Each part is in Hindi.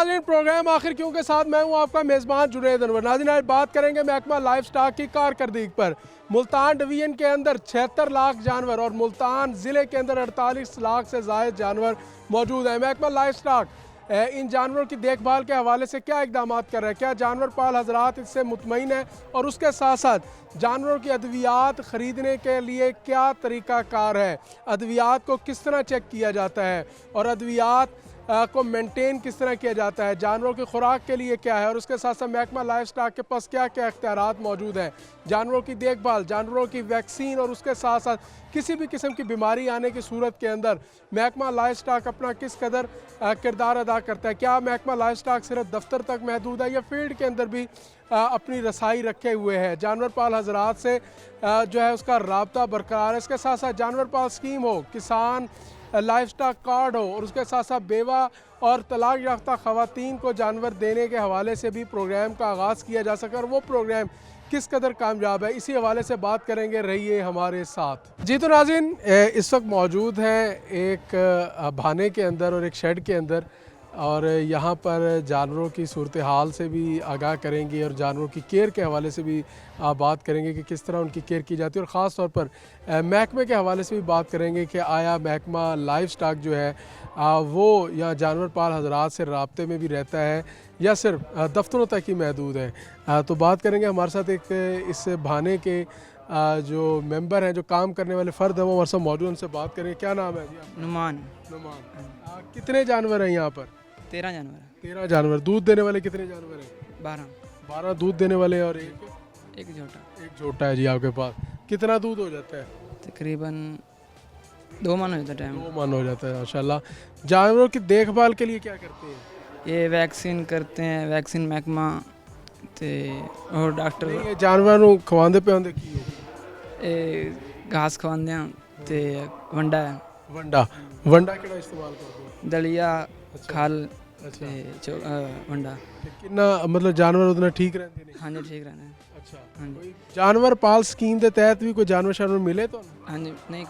नाज़रीन, प्रोग्राम आखिर क्यों के साथ मैं हूं आपका मेज़बान जुनैद अनवर। नाज़रीन, आज बात करेंगे महकमा लाइफ स्टॉक की कारकर्दगी पर। मुल्तान डिवीज़न के अंदर 76 लाख जानवर और मुल्तान ज़िले के अंदर 48 लाख से ज़ायद जानवर मौजूद हैं। महकमा लाइफ स्टॉक इन जानवरों की देखभाल के हवाले से क्या इकदाम कर रहा है, क्या जानवर पाल हजरात इससे मुतमईन है, और उसके साथ साथ जानवरों की अद्वियात ख़रीदने के लिए क्या तरीक़ाकार है, अद्वियात को किस तरह चेक किया जाता है और अद्वियात को मेंटेन किस तरह किया जाता है, जानवरों की खुराक के लिए क्या है, और उसके साथ साथ महकमा लाइफ स्टॉक के पास क्या क्या इख्तियारात मौजूद हैं, जानवरों की देखभाल, जानवरों की वैक्सीन, और उसके साथ साथ किसी भी किस्म की बीमारी आने की सूरत के अंदर महकमा लाइफ स्टॉक अपना किस कदर किरदार अदा करता है। क्या महकमा लाइफ स्टॉक सिर्फ दफ्तर तक महदूद है या फील्ड के अंदर भी अपनी रसाई रखे हुए है, जानवर पाल हजरात से जो है उसका राब्ता बरकरार है। इसके साथ साथ जानवर पाल स्कीम हो, किसान लाइफ स्टॉक कार्ड हो, और उसके साथ साथ बेवा और तलाक याफ्ता ख़वातीन को जानवर देने के हवाले से भी प्रोग्राम का आगाज़ किया जा सके, और वो प्रोग्राम किस कदर कामयाब है, इसी हवाले से बात करेंगे। रहिए हमारे साथ। जी तो नाज़रीन, इस वक्त मौजूद हैं एक भाने के अंदर और एक शेड के अंदर, और यहाँ पर जानवरों की सूरत हाल से भी आगाह करेंगे और जानवरों की केयर के हवाले से भी बात करेंगे कि किस तरह उनकी केयर की जाती है, और ख़ास तौर पर महकमे के हवाले से भी बात करेंगे कि आया महकमा लाइफ स्टॉक जो है वो या जानवर पाल हजरात से राब्ते में भी रहता है या सिर्फ दफ्तरों तक ही महदूद है। तो बात करेंगे हमारे साथ एक इस भाने के जो मेंबर हैं, जो काम करने वाले फ़र्द हैं, वो हमारे साथ मौजूद, उनसे बात करेंगे। क्या नाम है जी आपका? नुमान। कितने जानवर हैं यहाँ पर? 13 जानवर। 13 जानवर। दूध देने वाले कितने जानवर हैं? 12 दूध देने वाले, और एक झोटा है जी आपके पास। कितना दूध हो जाता है? तकरीबन 2 मन हो जाता है। टाइम 2 मन हो जाता है, माशाल्लाह। जानवरों की देखभाल के लिए क्या करते हैं? ये वैक्सीन करते हैं, वैक्सीन महकमा ते और डॉक्टर ये जानवर खवांदे पिआंदे की हो? घास खवाते हैं ते वंडा है। वंडा केड़ा इस्तेमाल करते हो? दलिया, खल अच्छा। वंडा। कितना मतलब जानवर उतना ठीक रहते हैं? हाँ जी, ठीक रहना है। अच्छा। हाँ जी। कोई जानवर पाल स्कीम के तहत भी कोई जानवर शानवर मिले तो? हाँ जी, नहीं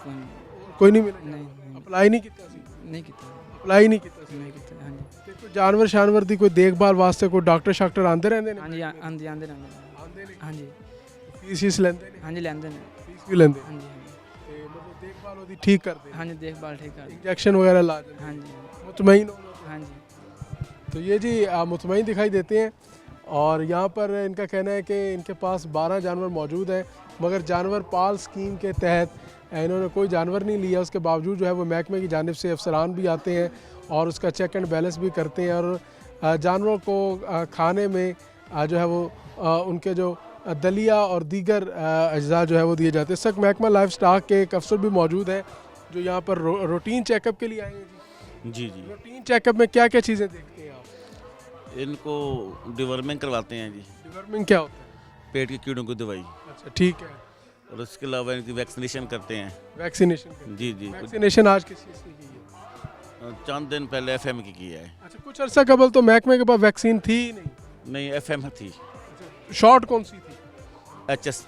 कोई नहीं मिले? नहीं अप्लाई नहीं किया सी? नहीं किया। अप्लाई नहीं किया सी? नहीं किया। हाँ जी। ते कोई जानवर शानवर दी कोई देखभाल वास्ते कोई डॉक्टर शाक्टर आंदे रहंदे ने? हाँ जी, आंदे आंदे ने? हाँ जी। फीस लेंदे ने? हाँ जी, लेंदे ने। फीस भी लेंदे? हाँ जी। ते मतलब देखभाल ओदी ठीक करदे? हाँ जी, देखभाल ठीक कर। इंजेक्शन वगैरह ला देंदे? हाँ जी। मुतमईन हो? हाँ जी। तो ये जी मुतमईन दिखाई देते हैं, और यहाँ पर इनका कहना है कि इनके पास 12 जानवर मौजूद हैं, मगर जानवर पाल स्कीम के तहत इन्होंने कोई जानवर नहीं लिया। उसके बावजूद जो है वो महकमे की जानिब से अफसरान भी आते हैं और उसका चेक एंड बैलेंस भी करते हैं, और जानवरों को खाने में जो है वो उनके जो दलिया और दीगर अज्जा जो है वो दिए जाते हैं। इस वक्त महकमा लाइफ स्टॉक के एक अफसर भी मौजूद हैं जो यहाँ पर रूटीन चेकअप के लिए आए हैं। जी जी। रूटीन चेकअप में क्या क्या चीज़ें देखते हैं आप? इनको डिवर्मिंग करवाते हैं जी। डिवर्मिंग क्या होता है? पेट के कीड़ों की दवाई, अच्छा, ठीक है। और उसके अलावा इनकी वैक्सीनेशन करते हैं। वैक्सीनेशन? जी जी। वैक्सीनेशन आज किस चीज़ की है? चंद दिन पहले FM की किया है। अच्छा, कुछ अर्सा कबल तो महकमे के पास वैक्सीन थी ही नहीं? नहीं, FM थी। शॉर्ट कौन सी थी? HS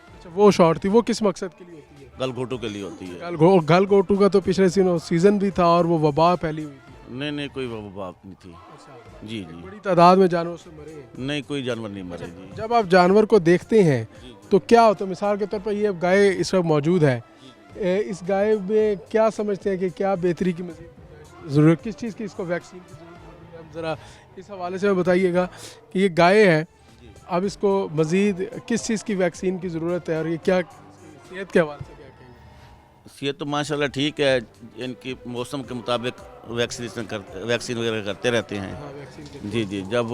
अच्छा, वो शॉर्ट थी। वो किस मकसद के लिए होती है? गलघोटू के लिए होती है। गलघोटू का तो पिछले सीजन भी था और वो वबा फैली हुई थी। नहीं नहीं, कोई बात नहीं थी। जी जी। बड़ी तादाद में जानवर से मरे हैं? नहीं, कोई जानवर नहीं मरे जी। जब आप जानवर को देखते हैं तो क्या होता है? मिसाल के तौर पर ये गाय इस वक्त मौजूद है, इस गाय में क्या समझते हैं कि क्या बेहतरी की मज़ीद ज़रूरत, किस चीज़ की इसको वैक्सीन की ज़रूरत है? हम ज़रा इस हवाले से बताइएगा कि ये गाय है, अब इसको मज़ीद किस चीज़ की वैक्सीन की ज़रूरत है, और ये क्या सेहत के हवाले से क्या कहेंगे? सेहत तो माशाल्लाह ठीक है, इनकी मौसम के मुताबिक वैक्सीन वगैरह करते रहते हैं। हाँ, वैक्सीन जी जी। जब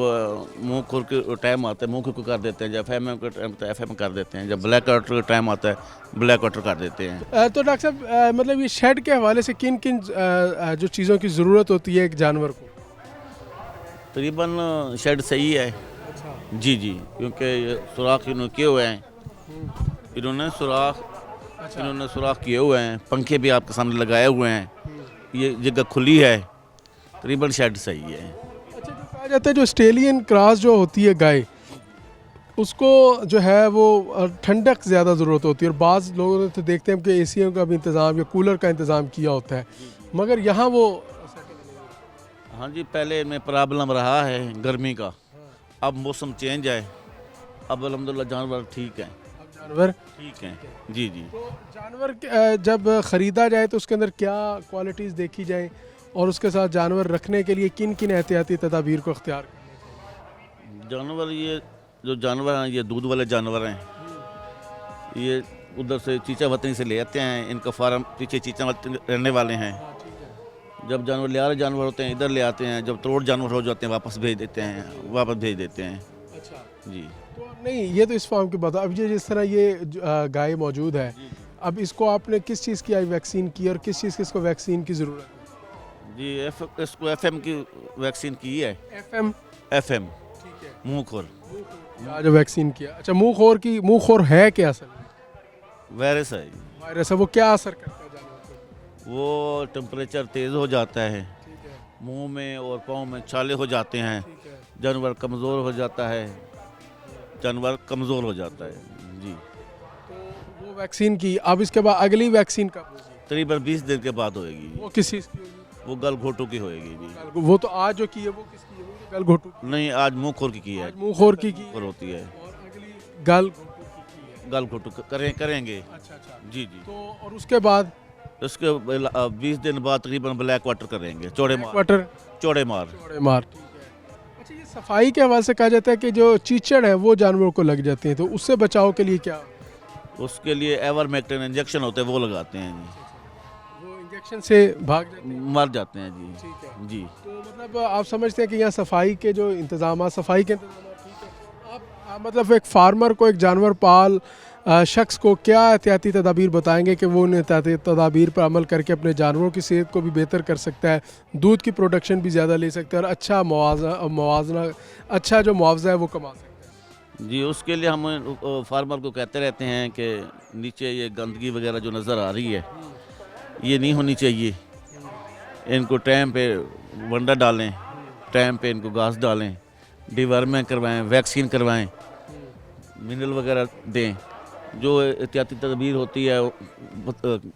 मुँह खुर के टाइम आता है मुँह खुर को कर देते हैं, जब FM का टाइम आता है FM कर देते हैं, जब ब्लैक वाटर का टाइम आता है ब्लैक वाटर कर देते हैं। तो डॉक्टर साहब, मतलब ये शेड के हवाले से किन किन जो चीज़ों की ज़रूरत होती है एक जानवर को? तकरीबन शेड सही है। अच्छा। जी जी, क्योंकि ये सुराख इन्होंने किए हुए हैं, इन्होंने सुराख किए हुए हैं, पंखे भी आपके सामने लगाए हुए हैं, ये जगह खुली है, तकरीबन शेड सही है। अच्छा, जो कहा जाता है जो ऑस्ट्रेलियन क्रॉस जो होती है गाय, उसको जो है वो ठंडक ज़्यादा ज़रूरत होती है, और बाज़ लोग तो देखते हैं कि एसियों का भी इंतज़ाम या कूलर का इंतज़ाम किया होता है, मगर यहाँ वो हाँ जी, पहले इनमें प्रॉब्लम रहा है गर्मी का, अब मौसम चेंज है, अब अल्हम्दुलिल्लाह जानवर ठीक हैं। अब जानवर ठीक हैं जी जी। तो जानवर जब ख़रीदा जाए तो उसके अंदर क्या क्वालिटीज़ देखी जाए और उसके साथ जानवर रखने के लिए किन किन एहतियाती तदाबीर को अख्तियार करना जानवर ये जो जानवर हैं ये दूध वाले जानवर हैं, ये उधर से चीचा वतनी से ले आते हैं, इनका फार्म पीछे चीचा वतनी रहने वाले हैं। जब जानवर लियारे जानवर होते हैं इधर ले आते हैं, जब तोड़ जानवर हो जाते हैं वापस भेज देते हैं, वापस भेज देते हैं। अच्छा जी तो नहीं ये तो इस फार्म की बात है। अब ये जिस तरह ये गाय मौजूद है, अब इसको आपने किस चीज़ की वैक्सीन की और किस चीज़ की इसको वैक्सीन की ज़रूरत है? जी इसको FM की वैक्सीन की है। FM ठीक है, मुँह खोर आज वैक्सीन किया। अच्छा मुंह खोर है क्या असल में? वायरस है। वायरस है, वो क्या असर करता है जानवर को? वो टेम्परेचर तेज़ हो जाता है, ठीक है, मुंह में और पाँव में छाले हो जाते हैं, ठीक है। जानवर कमज़ोर हो जाता है, जानवर कमज़ोर हो जाता है जी। तो वो वैक्सीन की, अब इसके बाद अगली वैक्सीन कब होगी? तकरीबन 20 दिन के बाद होएगी। वो किस चीज़ की होगी? वो गल घोटू की होएगी जी। वो तो आज जो की है वो किसकी है? वो तो गल घोटू की। नहीं, आज मुँह खोर की है। आज मुंह खोर की खोर होती है, और अगली गल घोटू की है। गल घोटू करेंगे अच्छा अच्छा। जी जी। तो और उसके बाद उसके 20 दिन बाद तकरीबन ब्लैक वाटर करेंगे, चौड़े मार। क्वार्टर चौड़े मार चौड़े मार। ठीक है। अच्छा ये सफाई के हवाले से कहा जाता है कि जो चीचड़ है वो जानवरों को लग जाती है, तो उससे बचाव के लिए क्या? उसके लिए एवरमेक्टिन इंजेक्शन होते हैं वो लगाते हैं जी, वो इंजेक्शन से भाग जाते हैं। मर जाते हैं जी। ठीक है। जी तो मतलब आप समझते हैं कि यहाँ सफाई के जो इंतजाम सफाई के इंतजाम ठीक है। आप मतलब एक फार्मर को, एक जानवर पाल शख्स को क्या एहतियाती तदाबीर बताएंगे कि वो उन एहतियाती तदाबीर पर अमल करके अपने जानवरों की सेहत को भी बेहतर कर सकता है, दूध की प्रोडक्शन भी ज़्यादा ले सकता है और अच्छा मुआवजा अच्छा जो मुआवजा है वो कमा सकता है? जी, उसके लिए हम फार्मर को कहते रहते हैं कि नीचे ये गंदगी वगैरह जो नज़र आ रही है ये नहीं होनी चाहिए, इनको टाइम पे वंडा डालें, टाइम पे इनको घास डालें, डिवर्मिंग करवाएं, वैक्सीन करवाएं, मिनरल वगैरह दें, जो एहतियाती तदबीर होती है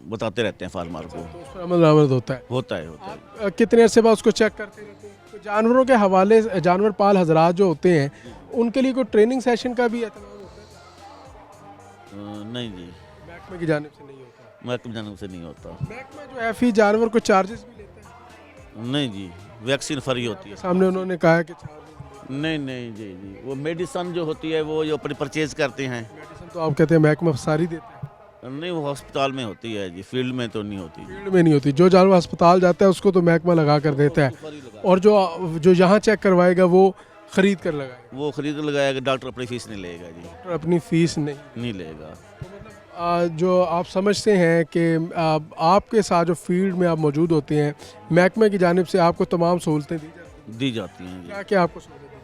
बताते रहते हैं फार्मर को। तो उस पर अमल दरामद होता है। होता है आप कितने अरसे बाद उसको चेक करते रहते हैं? तो जानवरों के हवाले से जानवर पाल हजरात जो होते हैं उनके लिए कोई ट्रेनिंग सेशन का भी एहतमाम होता है? नहीं जी, महकमे की जानिब से नहीं होता। महकमे जानब से नहीं होता। महकमा जो है फी जानवर को चार्जेस भी लेता है? नहीं जी, वैक्सीन फ्री होती है। सामने उन्होंने कहा है कि चार्जेस नहीं नहीं जी जी, वो मेडिसन जो होती है वो जो परचेज करते हैं। मेडिसिन तो आप कहते हैं महकमा सारी देता है, नहीं, वो अस्पताल में होती है जी, फील्ड में तो नहीं होती। फील्ड में नहीं होती। जो जानवर अस्पताल जाता है उसको तो महकमा लगा कर देता है, और जो जो यहाँ चेक करवाएगा वो खरीद कर लगाएगा। वो खरीद लगाएगा, डॉक्टर अपनी फीस नहीं लेगा जी, डॉक्टर अपनी फीस नहीं। लेगा। जो आप समझते हैं कि आपके साथ जो फील्ड में आप मौजूद होते हैं, महकमे की जानिब से आपको तमाम सहूलतें दी जाती हैं? दी जाती हैं जी। क्या क्या आपको सहूलतें दी जाती हैं?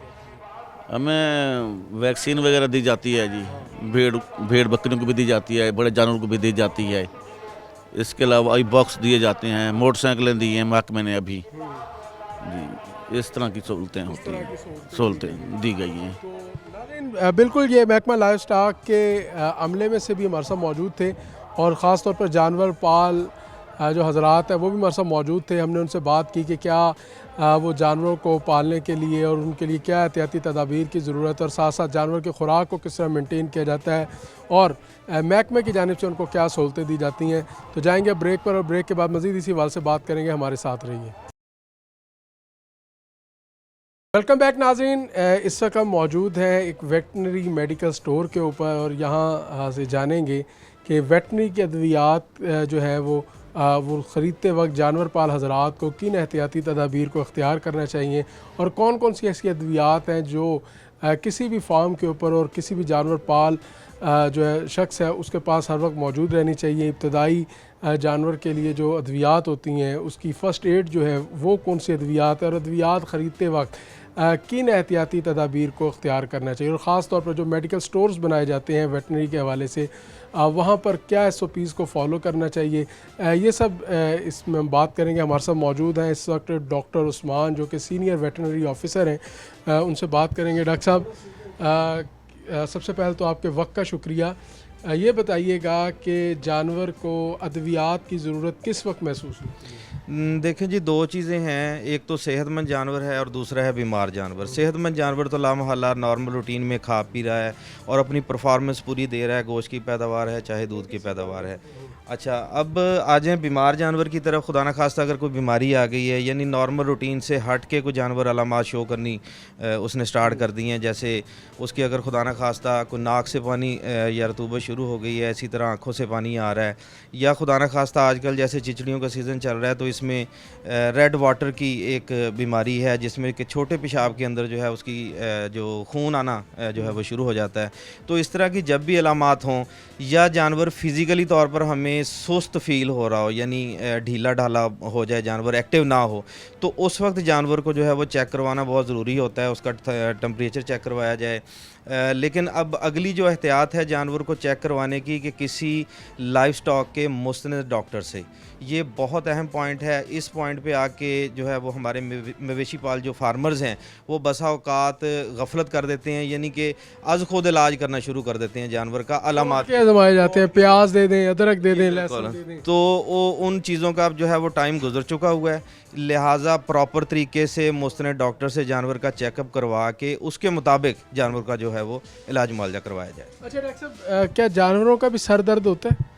हमें वैक्सीन वगैरह दी जाती है जी, भेड़ बकरियों को भी दी जाती है, बड़े जानवरों को भी दी जाती है। इसके अलावा आई बॉक्स दिए जाते हैं, मोटरसाइकिलें दी हैं महकमे ने अभी जी। इस तरह की सहूलतें होती हैं, सहूलतें दी गई हैं। तो नाज़रीन, बिल्कुल ये महकमा लाइफ स्टॉक के अमले में से भी हमारे साथ मौजूद थे, और ख़ास तौर पर जानवर पाल जो हजरात हैं वो भी हमारे साथ मौजूद थे। हमने उनसे बात की कि क्या वो जानवरों को पालने के लिए और उनके लिए क्या एहतियाती तदाबीर की ज़रूरत है, और साथ साथ जानवर की खुराक को किस तरह मेंटेन किया जाता है, और महकमे की जानिब से उनको क्या सहूलतें दी जाती हैं। तो जाएंगे ब्रेक पर, और ब्रेक के बाद मज़ीद इसी हवाले से बात करेंगे। हमारे साथ रहिए। वेलकम बैक नाज़रीन, इस वक्त हम मौजूद हैं एक वेटनरी मेडिकल स्टोर के ऊपर, और यहाँ से जानेंगे कि वेटनरी की अद्वियात जो है वो ख़रीदते वक्त जानवर पाल हजरात को किन एहतियाती तदाबीर को अख्तियार करना चाहिए, और कौन कौन सी ऐसी अद्वियात हैं जो किसी भी फार्म के ऊपर और किसी भी जानवर पाल जो है शख्स है उसके पास हर वक्त मौजूद रहनी चाहिए। इब्तदाई जानवर के लिए जो अद्वियात होती हैं उसकी फ़र्स्ट एड जो है वो कौन सी अद्वियात है, और अद्वियात ख़रीदते वक्त किन एहतियाती तदाबीर को अख्तियार करना चाहिए, और ख़ास तौर पर जो मेडिकल स्टोर्स बनाए जाते हैं वेटनरी के हवाले से वहाँ पर क्या SOPs को फॉलो करना चाहिए, ये सब इसमें हम बात करेंगे। हमारे साथ मौजूद हैं इस वक्त डॉक्टर उस्मान जो कि सीनियर वेटनरी ऑफिसर हैं, उनसे बात करेंगे। डॉक्टर साहब, सबसे पहले तो आपके वक्त का शुक्रिया। ये बताइएगा कि जानवर को अद्वियात की ज़रूरत किस वक्त महसूस होती है? देखें जी, दो चीज़ें हैं। एक तो सेहतमंद जानवर है और दूसरा है बीमार जानवर। सेहतमंद जानवर तो लामहल्ला नॉर्मल रूटीन में खा पी रहा है और अपनी परफॉर्मेंस पूरी दे रहा है, गोश्त की पैदावार है चाहे दूध की पैदावार है। अच्छा, अब आ जाएँ बीमार जानवर की तरफ। खुदा न खास्ता अगर कोई बीमारी आ गई है, यानी नॉर्मल रूटीन से हट के कोई जानवर अलामात शो करनी उसने स्टार्ट कर दी हैं, जैसे उसकी अगर खुदा न खास्ता कोई नाक से पानी या रतूबत शुरू हो गई है, इसी तरह आँखों से पानी आ रहा है, या खुदा न खास्ता आजकल जैसे चिचड़ियों का सीज़न चल रहा है तो इसमें रेड वाटर की एक बीमारी है जिसमें कि छोटे पेशाब के अंदर जो है उसकी जो खून आना जो है वो शुरू हो जाता है। तो इस तरह की जब भी अलामात हों या जानवर फिज़िकली तौर पर हमें सुस्त फील हो रहा हो, यानी ढीला ढाला हो जाए, जानवर एक्टिव ना हो, तो उस वक्त जानवर को जो है वो चेक करवाना बहुत ज़रूरी होता है। उसका टेम्परेचर चेक करवाया जाए। लेकिन अब अगली जो एहतियात है जानवर को चेक करवाने की कि किसी लाइफ स्टॉक के मुस्तनद डॉक्टर से, ये बहुत अहम पॉइंट है। इस पॉइंट पे आके जो है वो हमारे मवेशी पाल जो फार्मर्स हैं वो बसा औकात गफलत कर देते हैं, यानी कि आज खुद इलाज करना शुरू कर देते हैं जानवर का। अलामात क्या दवाए जाते हैं, प्याज दे दें, अदरक दे दें, लहसुन दे दें, तो वो उन चीज़ों का अब जो है वो टाइम गुजर चुका हुआ है। लिहाजा प्रॉपर तरीके से मुस्तनद डॉक्टर से जानवर का चेकअप करवा के उसके मुताबिक जानवर का जो है वो इलाज मुआवजा करवाया जाए। अच्छा डॉक्टर साहब, क्या जानवरों का भी सर दर्द होता है?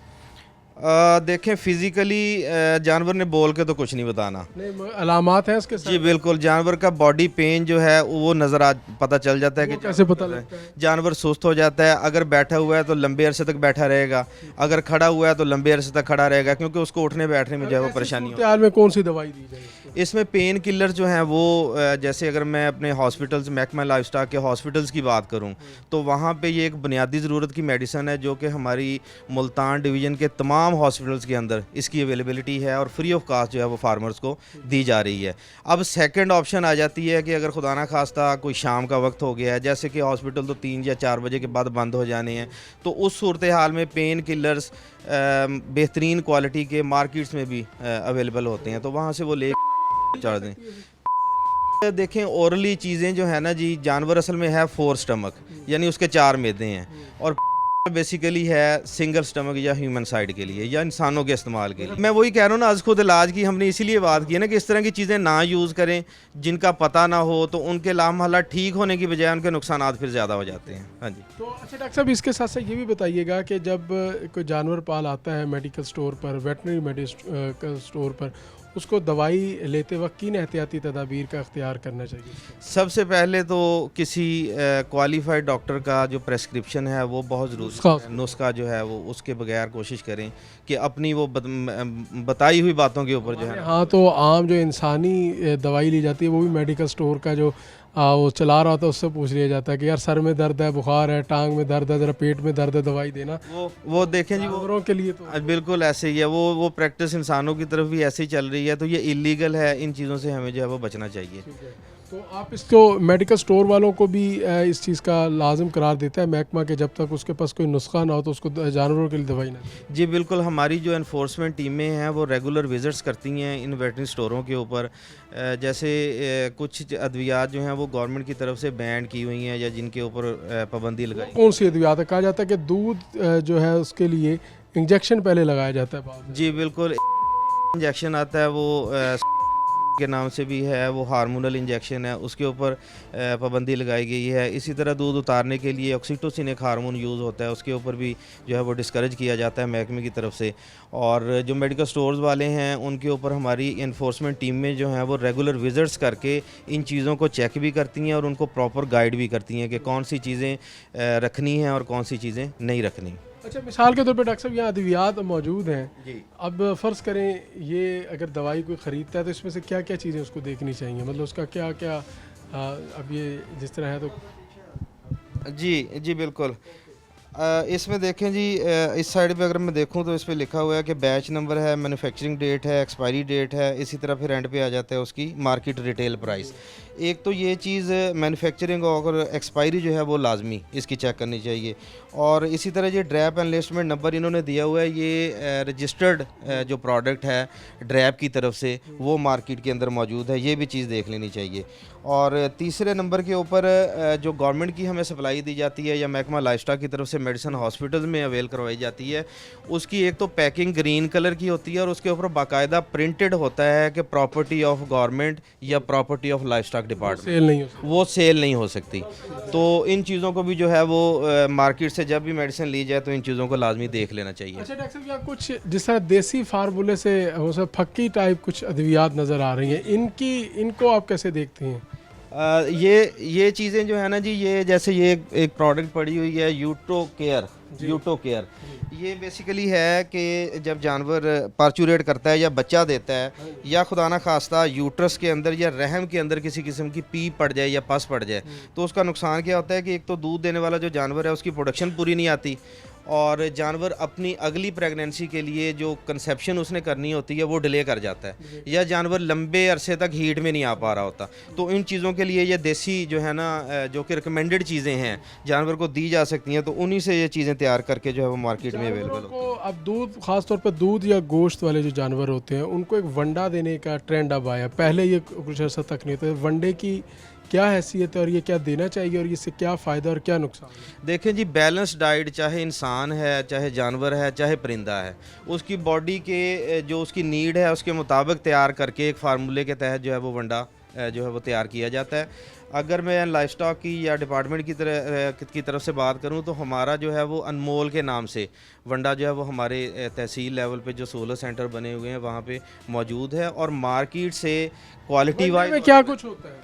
देखें, फिज़िकली जानवर ने बोल के तो कुछ नहीं बताना। नहीं, अलामात हैं उसके जी बिल्कुल, जानवर का बॉडी पेन जो है वो नज़र आ पता चल जाता है कि कैसे पता लगता है? जानवर सुस्त हो जाता है। अगर बैठा हुआ है तो लंबे अरसे तक बैठा रहेगा, अगर खड़ा हुआ है तो लंबे अरसे तक खड़ा रहेगा, क्योंकि उसको उठने बैठने में जो है वो परेशानी हो। हाल में कौन सी दवाई दी जाए इसको? इसमें पेन किलर जो हैं वो जैसे अगर मैं अपने हॉस्पिटल्स, महकमा लाइफ स्टॉक के हॉस्पिटल्स की बात करूं तो वहाँ पे ये एक बुनियादी ज़रूरत की मेडिसन है जो कि हमारी मुल्तान डिवीज़न के तमाम हॉस्पिटल्स के अंदर इसकी अवेलेबिलिटी है और फ्री ऑफ कास्ट जो है वो फार्मर्स को दी जा रही है। अब सेकंड ऑप्शन आ जाती है कि अगर खुदा ना खास्ता कोई शाम का वक्त हो गया है, जैसे कि हॉस्पिटल तो 3 या 4 बजे के बाद बंद हो जाने हैं, तो उस सूरत हाल में पेन किलर्स बेहतरीन क्वालिटी के मार्केट्स में भी अवेलेबल होते हैं, तो वहाँ से वो ले चढ़ दें। देखें, ओरली चीज़ें जो है ना जी, जानवर असल में है 4 स्टमक, यानी उसके 4 मैदे हैं, और बेसिकली है सिंगल स्टमक या ह्यूमन साइड के लिए या इंसानों के इस्तेमाल के लिए। मैं वही कह रहा हूँ ना, आज खुद इलाज की हमने इसीलिए बात की है ना कि इस तरह की चीज़ें ना यूज़ करें जिनका पता ना हो, तो उनके लामहल्ला ठीक होने की बजाय उनके नुकसानात फिर ज़्यादा हो जाते हैं। हाँ जी। तो अच्छा डॉक्टर साहब, इसके साथ साथ ये भी बताइएगा कि जब कोई जानवर पाल आता है मेडिकल स्टोर पर, वेटनरी मेडिकल स्टोर पर, उसको दवाई लेते वक्त किन एहतियाती तदाबीर का अख्तियार करना चाहिए? सबसे पहले तो किसी क्वालिफाइड डॉक्टर का जो प्रेस्क्रिप्शन है वो बहुत ज़रूरी है। नुस्खा जो है वो उसके बगैर कोशिश करें कि अपनी वो बताई हुई बातों के ऊपर जो है। हाँ, तो आम जो इंसानी दवाई ली जाती है वो भी मेडिकल स्टोर का जो वो चला रहा होता है उससे पूछ लिया जाता है कि यार सर में दर्द है, बुखार है, टांग में दर्द है, ज़रा पेट में दर्द है, दवाई देना। वो देखें जी, जानवरों के लिए तो बिल्कुल ऐसे ही है। वो प्रैक्टिस इंसानों की तरफ भी ऐसे ही चल रही है, तो ये इलीगल है। इन चीज़ों से हमें जो है वो बचना चाहिए। तो आप इसको मेडिकल स्टोर वालों को भी इस चीज़ का लाजिम करार देता है महकमा के जब तक उसके पास कोई नुस्खा ना हो तो उसको जानवरों के लिए दवाई ना दें? जी बिल्कुल, हमारी जो एनफोर्समेंट टीमें हैं वो रेगुलर विजिट्स करती हैं इन वेटनरी स्टोरों के ऊपर। जैसे कुछ अद्वियात जो हैं वो गवर्नमेंट की तरफ से बैन की हुई हैं या जिनके ऊपर पाबंदी लगाई। कौन सी अद्वियात है? कहा जाता है कि दूध जो है उसके लिए इंजेक्शन पहले लगाया जाता है बाद में। जी बिल्कुल, इंजेक्शन आता है वो के नाम से भी है, वो हार्मोनल इंजेक्शन है, उसके ऊपर पाबंदी लगाई गई है। इसी तरह दूध उतारने के लिए ऑक्सीटोसिन एक हार्मोन यूज़ होता है, उसके ऊपर भी जो है वो डिस्करेज किया जाता है महकमे की तरफ से। और जो मेडिकल स्टोर्स वाले हैं उनके ऊपर हमारी इन्फोर्समेंट टीमें जो हैं वो रेगुलर विजिट्स करके इन चीज़ों को चेक भी करती हैं और उनको प्रॉपर गाइड भी करती हैं कि कौन सी चीज़ें रखनी हैं और कौन सी चीज़ें नहीं रखनी। अच्छा, मिसाल के तौर पे डॉक्टर साहब यहाँ अद्वियात मौजूद हैं जी। अब फ़र्ज़ करें ये अगर दवाई कोई ख़रीदता है तो इसमें से क्या क्या चीज़ें उसको देखनी चाहिए, मतलब उसका क्या क्या अब ये जिस तरह है तो जी बिल्कुल। इसमें देखें जी, इस साइड पे अगर मैं देखूं तो इस पे लिखा हुआ है कि बैच नंबर है, मैन्युफैक्चरिंग डेट है, एक्सपायरी डेट है, इसी तरह फिर एंड पे आ जाता है उसकी मार्केट रिटेल प्राइस। एक तो ये चीज़ मैन्युफैक्चरिंग और एक्सपायरी जो है वो लाजमी इसकी चेक करनी चाहिए। और इसी तरह ये ड्रैप एनलिस्टमेंट नंबर इन्होंने दिया हुआ है, ये रजिस्टर्ड जो प्रोडक्ट है ड्रैप की तरफ से वो मार्केट के अंदर मौजूद है, ये भी चीज़ देख लेनी चाहिए। और तीसरे नंबर के ऊपर जो गवर्नमेंट की हमें सप्लाई दी जाती है या महकमा लाइफस्टॉक की तरफ से मेडिसिन हॉस्पिटल में अवेल करवाई जाती है, उसकी एक तो पैकिंग ग्रीन कलर की होती है और उसके ऊपर बाकायदा प्रिंटेड होता है कि प्रॉपर्टी ऑफ गवर्नमेंट या property of livestock department, sale नहीं हो सकती। वो सेल नहीं हो सकती। तो इन चीज़ों को भी जो है वो मार्केट से जब भी मेडिसिन ली जाए तो इन चीज़ों को लाजमी देख लेना चाहिए। अच्छा डॉक्टर साहब, क्या कुछ जिस तरह देसी फार्मूले से वो सब फक्की टाइप कुछ अद्वियात नज़र आ रही हैं, इनको आप कैसे देखते हैं? ये चीज़ें जो है ना जी, ये जैसे ये एक प्रोडक्ट पड़ी हुई है यूटो केयर, ये बेसिकली है कि जब जानवर पार्चुरेट करता है या बच्चा देता है या खुदा ना खास्ता यूट्रस के अंदर या रहम के अंदर किसी किस्म की पी पड़ जाए या पस पड़ जाए, तो उसका नुकसान क्या होता है कि एक तो दूध देने वाला जो जानवर है उसकी प्रोडक्शन पूरी नहीं आती और जानवर अपनी अगली प्रेगनेंसी के लिए जो कंसेप्शन उसने करनी होती है वो डिले कर जाता है या जानवर लंबे अरसे तक हीट में नहीं आ पा रहा होता। तो इन चीज़ों के लिए ये देसी जो है ना जो कि रिकमेंडेड चीज़ें हैं जानवर को दी जा सकती हैं, तो उन्हीं से ये चीज़ें तैयार करके जो है वो मार्केट में अवेलेबल होती है। अब दूध, खासतौर पर दूध या गोश्त वाले जो जानवर होते हैं उनको एक वंडा देने का ट्रेंड अब आया, पहले ये कुछ अर्सा तक नहीं था। वंडे की क्या हैसियत है और ये क्या देना चाहिए और इससे क्या फ़ायदा और क्या नुकसान है? देखें जी, बैलेंस डाइट चाहे इंसान है, चाहे जानवर है, चाहे परिंदा है, उसकी बॉडी के जो उसकी नीड है उसके मुताबिक तैयार करके एक फार्मूले के तहत जो है वो वंडा जो है वो तैयार किया जाता है। अगर मैं लाइफ स्टॉक की या डिपार्टमेंट की तरफ से बात करूं तो हमारा जो है वो अनमोल के नाम से वंडा जो है वो हमारे तहसील लेवल पे जो सोलर सेंटर बने हुए हैं वहाँ पे मौजूद है और मार्केट से क्वालिटी वाइज क्या कुछ होता है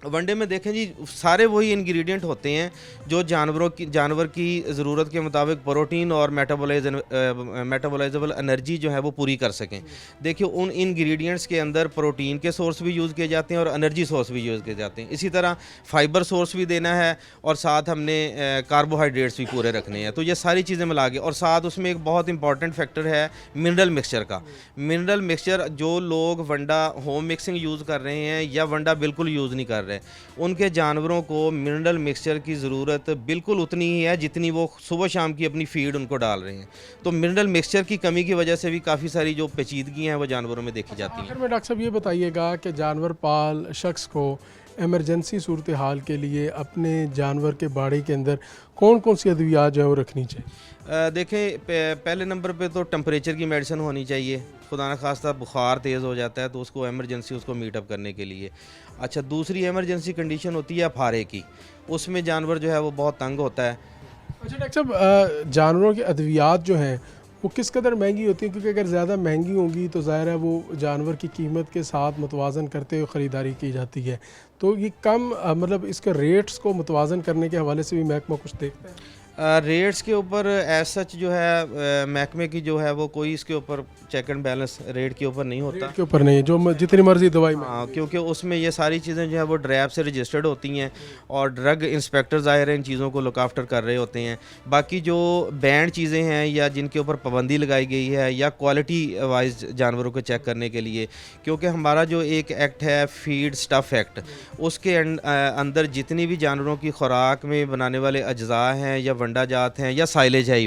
वनडे में देखें जी, सारे वही इंग्रेडिएंट होते हैं जो जानवर की ज़रूरत के मुताबिक प्रोटीन और मेटाबॉलाइजेबल एनर्जी जो है वो पूरी कर सकें। देखिए उन इंग्रेडिएंट्स के अंदर प्रोटीन के सोर्स भी यूज़ किए जाते हैं और एनर्जी सोर्स भी यूज़ किए जाते हैं। इसी तरह फाइबर सोर्स भी देना है और साथ हमने कार्बोहाइड्रेट्स भी पूरे रखने हैं। तो ये सारी चीज़ें मिला के, और साथ उसमें एक बहुत इंपॉर्टेंट फैक्टर है मिनरल मिक्सचर का। मिनरल मिक्सचर जो लोग वंडा होम मिक्सिंग यूज़ कर रहे हैं या वंडा बिल्कुल यूज़ नहीं कर रहे, उनके जानवरों को मिनरल मिक्सचर की ज़रूरत बिल्कुल उतनी ही है जितनी वो सुबह शाम की अपनी फीड उनको डाल रहे हैं। तो मिनरल मिक्सचर की कमी की वजह से भी काफ़ी सारी जो पेचीदगियाँ हैं वो जानवरों में देखी जाती हैं। आखिर में डॉक्टर साहब ये बताइएगा कि जानवर पाल शख्स को एमरजेंसी सूरत हाल के लिए अपने जानवर के बाड़े के अंदर कौन कौन सी अद्वियात जो है वो रखनी चाहिए? देखें, पहले नंबर पे तो टेम्परेचर की मेडिसिन होनी चाहिए। खुदा न खास्ता बुखार तेज़ हो जाता है तो उसको एमरजेंसी उसको मीटअप करने के लिए। अच्छा, दूसरी एमरजेंसी कंडीशन होती है फारे की, उसमें जानवर जो है वो बहुत तंग होता है। अच्छा डॉक्टर साहब, जानवरों की अद्वियात जो हैं वो किस कदर महंगी होती है? क्योंकि अगर ज़्यादा महंगी होंगी तो ज़ाहिर है वो जानवर की कीमत के साथ मुतवाज़न करते हुए ख़रीदारी की जाती है। तो ये कम मतलब इसके रेट्स को मुतवाज़न करने के हवाले से भी महकमा कुछ देखता है? रेट्स के ऊपर एज सच जो है महकमे की जो है वो कोई इसके ऊपर चेक एंड बैलेंस रेट के ऊपर नहीं होता। रेट के ऊपर नहीं, जो जितनी मर्जी दवाई में। हाँ, क्योंकि उसमें ये सारी चीज़ें जो है वो ड्रैब से रजिस्टर्ड होती हैं और ड्रग इंस्पेक्टर ज़ाहिर है इन चीज़ों को लुक आफ्टर कर रहे होते हैं। बाकी जो बैंड चीज़ें हैं या जिनके ऊपर पाबंदी लगाई गई है या क्वालिटी वाइज जानवरों को चेक करने के लिए, क्योंकि हमारा जो एक एक्ट है फीड स्टफ़ एक्ट, उसके अंदर जितनी भी जानवरों की खुराक में बनाने वाले अज्जा हैं या वंडा जात हैं या साइलेज है,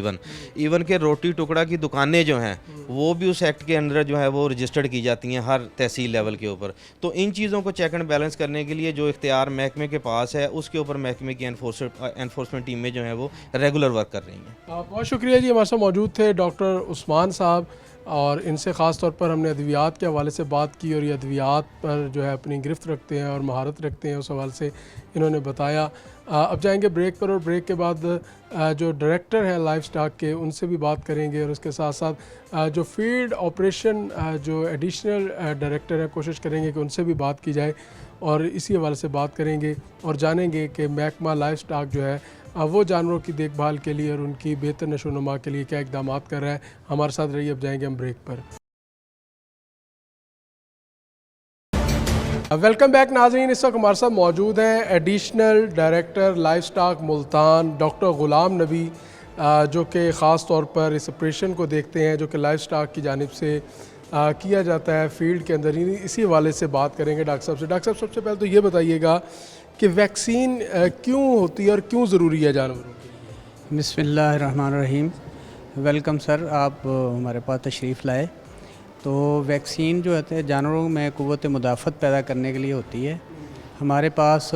इवन के रोटी टुकड़ा की दुकानें जो हैं वो भी उस एक्ट के अंदर जो है वो रजिस्टर्ड की जाती हैं हर तहसील लेवल के ऊपर। तो इन चीज़ों को चेक एंड बैलेंस करने के लिए जो इख्तियार महकमे के पास है उसके ऊपर महकमे की एनफोर्समेंट टीमें जो हैं वो रेगुलर वर्क कर रही हैं। बहुत शुक्रिया जी, हमारे साथ मौजूद थे डॉक्टर उस्मान साहब और इनसे ख़ास तौर पर हमने अद्वियात के हवाले से बात की और ये अद्वियात पर जो है अपनी गिरफ्त रखते हैं और महारत रखते हैं, उस हवाले से इन्होंने बताया। अब जाएंगे ब्रेक पर और ब्रेक के बाद जो डायरेक्टर हैं लाइफ स्टॉक के उनसे भी बात करेंगे और उसके साथ साथ जो फील्ड ऑपरेशन जो एडिशनल डायरेक्टर हैं कोशिश करेंगे कि उनसे भी बात की जाए और इसी हवाले से बात करेंगे और जानेंगे कि महकमा लाइफ स्टॉक जो है वो जानवरों की देखभाल के लिए और उनकी बेहतर नशोनुमा के लिए क्या इक़दाम कर रहा है। हमारे साथ रहिए, अब जाएंगे हम ब्रेक पर। वेलकम बैक नाज़रीन, इस वक्त हमारे साथ मौजूद हैं additional director life stock Multan doctor Ghulam Nabi, जो कि ख़ास तौर पर इस ऑपरेशन को देखते हैं जो कि लाइफ स्टॉक की जानिब से किया जाता है फील्ड के अंदर। इसी हवाले से बात करेंगे डॉक्टर साहब से। डॉक्टर साहब, सबसे पहले तो ये बताइएगा कि वैक्सीन क्यों होती है और क्यों ज़रूरी है जानवरों के लिए? बिस्मिल्लाहिर्रहमानिर्रहीम। वेलकम सर, आप हमारे पास तशरीफ़ लाए। तो वैक्सीन जो होते हैं जानवरों में क़ुव्वत मुदाफ़त पैदा करने के लिए होती है। हमारे पास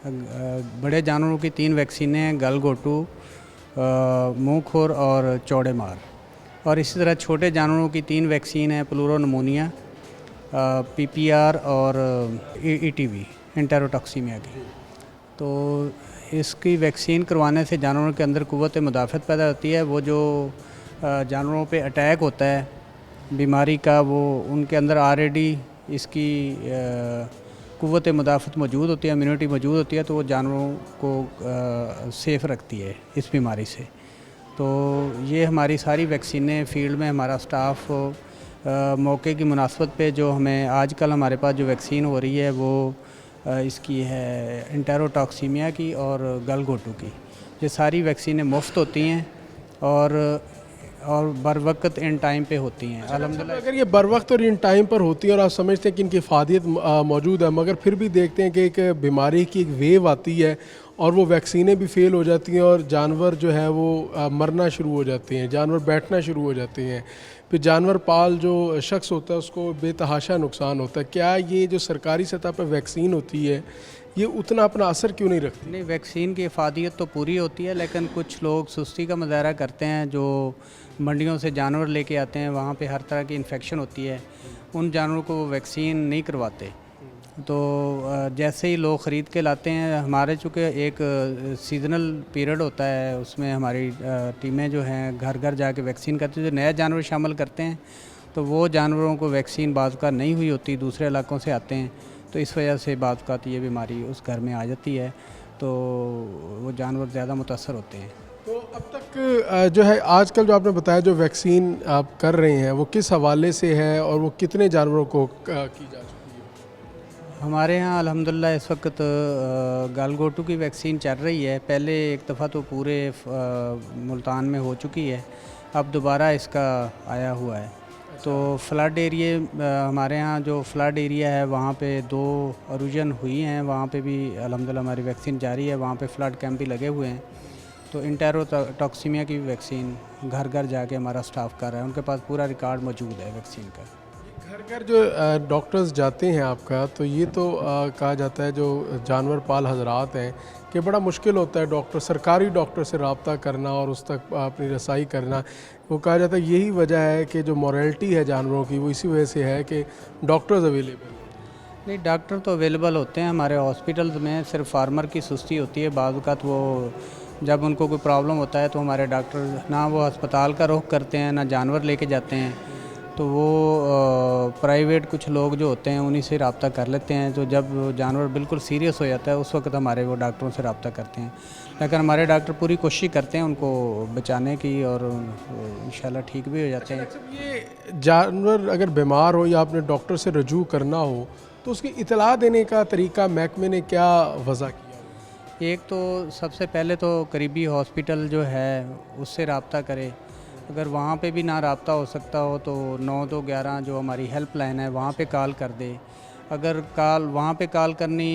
बड़े जानवरों की 3 वैक्सीनें हैं, गलघोटू, मुंहखोर और चौड़े मार। और इसी तरह छोटे जानवरों की 3 वैक्सीन हैं, प्लूरोनमोनिया, पीपीआर और ईटीवी, एंटेरोटॉक्सीमिया की। तो इसकी वैक्सीन करवाने से जानवरों के अंदर क़ुव्वत मुदाफ़त पैदा होती है। वो जो जानवरों पे अटैक होता है बीमारी का, वो उनके अंदर ऑलरेडी इसकी क़ुव्वत मुदाफ़त मौजूद होती है, इम्यूनिटी मौजूद होती है, तो वो जानवरों को सेफ़ रखती है इस बीमारी से। तो ये हमारी सारी वैक्सीनें फील्ड में हमारा स्टाफ मौके की मुनासबत पे जो हमें आजकल हमारे पास जो वैक्सीन हो रही है वो इसकी है एंटेरोटॉक्सीमिया की और गलघोटू की। ये सारी वैक्सीनें मुफ्त होती हैं और बर वक्त इन टाइम पे होती हैं अल्हम्दुलिल्लाह। अगर ये बर वक्त और इन टाइम पर होती है और आप समझते हैं कि इनकी फ़ादियत मौजूद है, मगर फिर भी देखते हैं कि एक बीमारी की एक वेव आती है और वो वैक्सीनें भी फ़ेल हो जाती हैं और जानवर जो है वो मरना शुरू हो जाते हैं, जानवर बैठना शुरू हो जाते हैं, फिर जानवर पाल जो शख्स होता है उसको बेतहाशा नुकसान होता है। क्या ये जो सरकारी सतह पर वैक्सीन होती है ये उतना अपना असर क्यों नहीं रखती? नहीं, वैक्सीन की इफ़ादियत तो पूरी होती है, लेकिन कुछ लोग सुस्ती का मुजाहरा करते हैं। जो मंडियों से जानवर लेके आते हैं वहाँ पे हर तरह की इन्फेक्शन होती है, उन जानवरों को वो वैक्सीन नहीं करवाते। तो जैसे ही लोग ख़रीद के लाते हैं, हमारे चूँकि एक सीज़नल पीरियड होता है, उसमें हमारी टीमें जो हैं घर घर जाके वैक्सीन करती हैं। जो नया जानवर शामिल करते हैं तो वो जानवरों को वैक्सीन बाज़ का नहीं हुई होती, दूसरे इलाकों से आते हैं, तो इस वजह से बाज़ का ये बीमारी उस घर में आ जाती है, तो वो जानवर ज़्यादा मुतासर होते हैं। तो अब तक जो है आजकल जो आपने बताया जो वैक्सीन आप कर रहे हैं वो किस हवाले से है और वो कितने जानवरों को की जा चुकी है? हमारे यहाँ अल्हम्दुलिल्लाह इस वक्त गलघोटू की वैक्सीन चल रही है। पहले एक दफ़ा तो पूरे मुल्तान में हो चुकी है, अब दोबारा इसका आया हुआ है। तो फ्लड एरिया हमारे यहाँ जो फ्लड एरिया है वहाँ पे 2 ओरिजिन हुई हैं, वहाँ पे भी अल्हम्दुलिल्लाह हमारी वैक्सीन जारी है, वहाँ पे फ्लड कैंप भी लगे हुए हैं। तो एंटेरोटॉक्सीमिया की वैक्सीन घर घर जाके हमारा स्टाफ कर रहा है, उनके पास पूरा रिकॉर्ड मौजूद है वैक्सीन का। घर घर जो डॉक्टर्स जाते हैं आपका, तो ये तो कहा जाता है जो जानवर पाल हजरात हैं कि बड़ा मुश्किल होता है डॉक्टर, सरकारी डॉक्टर से रब्ता करना और उस तक अपनी रसाई करना। वो कहा जाता है यही वजह है कि जो मॉरलिटी है जानवरों की वो इसी वजह से है कि डॉक्टर्स अवेलेबल नहीं, डॉक्टर तो अवेलेबल होते हैं हमारे हॉस्पिटल्स में, सिर्फ फार्मर की सुस्ती होती है। बाज़ औक़ात वो जब उनको कोई प्रॉब्लम होता है तो हमारे डॉक्टर ना वो अस्पताल का रुख करते हैं ना जानवर लेके जाते हैं, तो वो प्राइवेट कुछ लोग जो होते हैं उन्हीं से रब्ता कर लेते हैं। तो जब जानवर बिल्कुल सीरियस हो जाता है उस वक्त हमारे वो डॉक्टरों से रब्ता करते हैं, लेकिन हमारे डॉक्टर पूरी कोशिश करते हैं उनको बचाने की और इंशाल्लाह ठीक भी हो जाते हैं। ये जानवर अगर बीमार हो या आपने डॉक्टर से रजू करना हो तो उसकी इतला देने का तरीका महकमे ने क्या वज़ा किया? एक तो सबसे पहले तो करीबी हॉस्पिटल जो है उससे रब्ता करे, अगर वहाँ पे भी ना रब्ता हो सकता हो तो 9211 जो हमारी हेल्पलाइन है वहाँ पे कॉल कर दे। अगर वहाँ पे कॉल करनी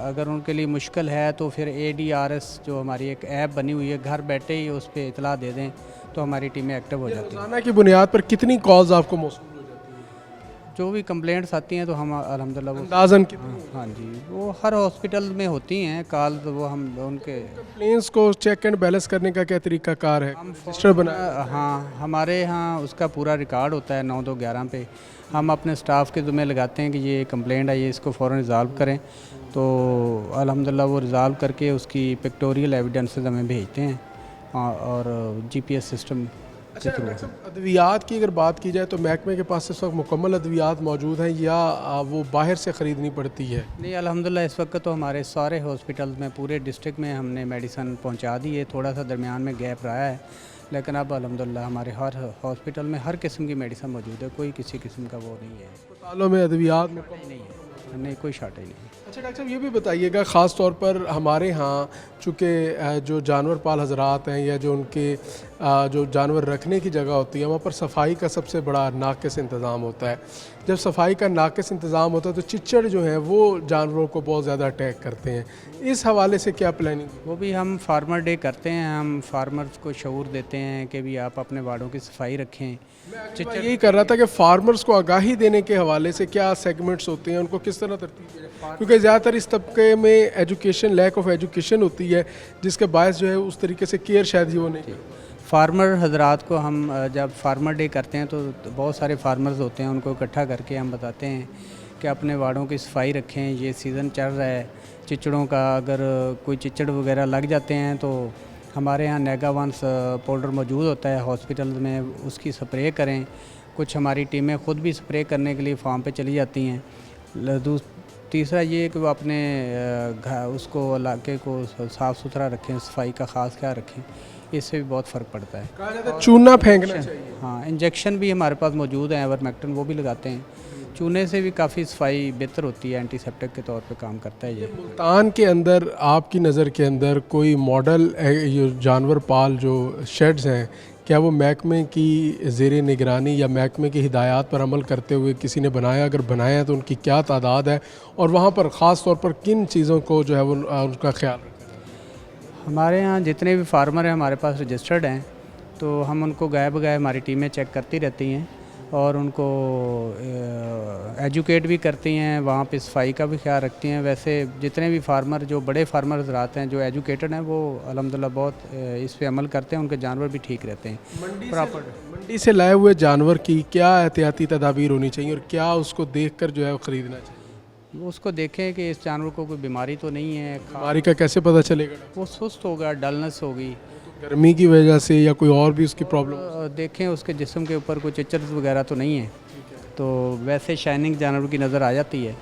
अगर उनके लिए मुश्किल है तो फिर ADRS जो हमारी एक ऐप बनी हुई है, घर बैठे ही उस पर इतला दे दें तो हमारी टीमें एक्टिव हो जाती हैं। रोज़ाना की बुनियाद पर कितनी कॉल्स आपको मौसूल हो जाती हैं? जो भी कंप्लेंट्स आती हैं तो हम अल्हम्दुलिल्लाह वो अंदाज़न कितनी? हाँ जी, वो हर हॉस्पिटल में होती हैं कॉल, तो वो हम उनके कंप्लेंट्स को चेक एंड बैलेंस करने का क्या तरीका कार है? रजिस्टर बनाया? हाँ, हमारे यहाँ उसका पूरा रिकॉर्ड होता है 9211 पे। हम अपने स्टाफ के ज़िम्मे लगाते हैं कि ये कंप्लेंट आई है, इसको फ़ौरन रिज़ॉल्व करें, तो अल्हम्दुलिल्लाह वो रिज़ॉल्व करके उसकी पिक्टोरियल एविडेंसेस हमें भेजते हैं और GPS सिस्टम के थ्रू। अद्वियात की अगर बात की जाए तो महकमे के पास इस वक्त मुकम्मल अद्वियात मौजूद हैं या वो बाहर से ख़रीदनी पड़ती है? नहीं, अल्हम्दुलिल्लाह इस वक्त तो हमारे सारे हॉस्पिटल्स में पूरे डिस्ट्रिक्ट में हमने मेडिसन पहुंचा दी है। थोड़ा सा दरमियान में गैप रहा है, लेकिन अब अल्हम्दुलिल्लाह हमारे हर हॉस्पिटल में हर किस्म की मेडिसन मौजूद है, कोई किसी किस्म का वो नहीं है। अस्पतालों में अद्वियात में नहीं, कोई शॉर्टेज नहीं। अच्छा डॉक्टर साहब, ये भी बताइएगा ख़ास तौर पर हमारे यहाँ चूँकि जो जानवर पाल हजरात हैं या जो उनके जो जानवर रखने की जगह होती है वहाँ पर सफाई का सबसे बड़ा नाक़िस इंतज़ाम होता है। जब सफाई का नाक़िस इंतज़ाम होता है तो चिच्चड़ जो हैं वो जानवरों को बहुत ज़्यादा अटैक करते हैं। इस हवाले से क्या प्लानिंग? वो भी हम फार्मर डे करते हैं, हम फार्मर्स को शऊर देते हैं कि भी आप अपने वार्डों की सफाई रखें। मैं यही कर रहा था कि फार्मर्स को आगाही देने के हवाले से क्या सेगमेंट्स होते हैं, उनको किस तरह तरतीब दी जाए, क्योंकि ज़्यादातर इस तबके में एजुकेशन, लैक ऑफ एजुकेशन होती है, जिसके बायस जो है उस तरीके से केयर शायद ही वो नहीं। फार्मर हजरात को हम जब फार्मर डे करते हैं तो बहुत सारे फार्मर्स होते हैं, उनको इकट्ठा करके हम बताते हैं कि अपने वाड़ों की सफाई रखें, ये सीज़न चल रहा है चिचड़ों का, अगर कोई चिचड़ वगैरह लग जाते हैं तो हमारे यहाँ नेगावांस पाउडर मौजूद होता है हॉस्पिटल में, उसकी स्प्रे करें। कुछ हमारी टीमें ख़ुद भी स्प्रे करने के लिए फार्म पे चली जाती हैं। तीसरा ये कि वो अपने उसको इलाके को साफ़ सुथरा रखें, सफाई का ख़ास ख्याल रखें, इससे भी बहुत फ़र्क पड़ता है। कहा जाता है चूना फेंकना चाहिए। हाँ, इंजेक्शन भी हमारे पास मौजूद है, एवरमेक्टिन, वो भी लगाते हैं। चूने से भी काफ़ी सफाई बेहतर होती है, एंटीसेप्टिक के तौर पे काम करता है ये। मुल्तान के अंदर आपकी नज़र के अंदर कोई मॉडल जानवर पाल जो शेड्स हैं, क्या वो महकमे की ज़ेर निगरानी या महकमे की हिदायत पर अमल करते हुए किसी ने बनाया? अगर बनाया तो उनकी क्या तादाद है और वहाँ पर ख़ास तौर पर किन चीज़ों को जो है वो उनका ख्याल रखा है? हमारे यहाँ जितने भी फार्मर हैं हमारे पास रजिस्टर्ड हैं, तो हम उनको गाय बगाए हमारी टीमें चेक करती रहती हैं और उनको एजुकेट भी करती हैं, वहाँ पे सफाई का भी ख्याल रखती हैं। वैसे जितने भी फार्मर, जो बड़े फार्मर रहते हैं, जो एजुकेटेड हैं, वो अल्हम्दुलिल्लाह बहुत इस पे अमल करते हैं, उनके जानवर भी ठीक रहते हैं। मंडी से लाए हुए जानवर की क्या एहतियाती तदाबीर होनी चाहिए और क्या उसको देखकर जो है वो ख़रीदना चाहिए? उसको देखें कि इस जानवर को कोई बीमारी तो नहीं है, बीमारी का कैसे पता चलेगा? वो सुस्त होगा, डलनेस होगी, गर्मी की वजह से या कोई और भी उसकी प्रॉब्लम? देखें उसके जिस्म के ऊपर कोई चिचर्स वगैरह तो नहीं है, तो वैसे शाइनिंग जानवर की नज़र आ जाती है,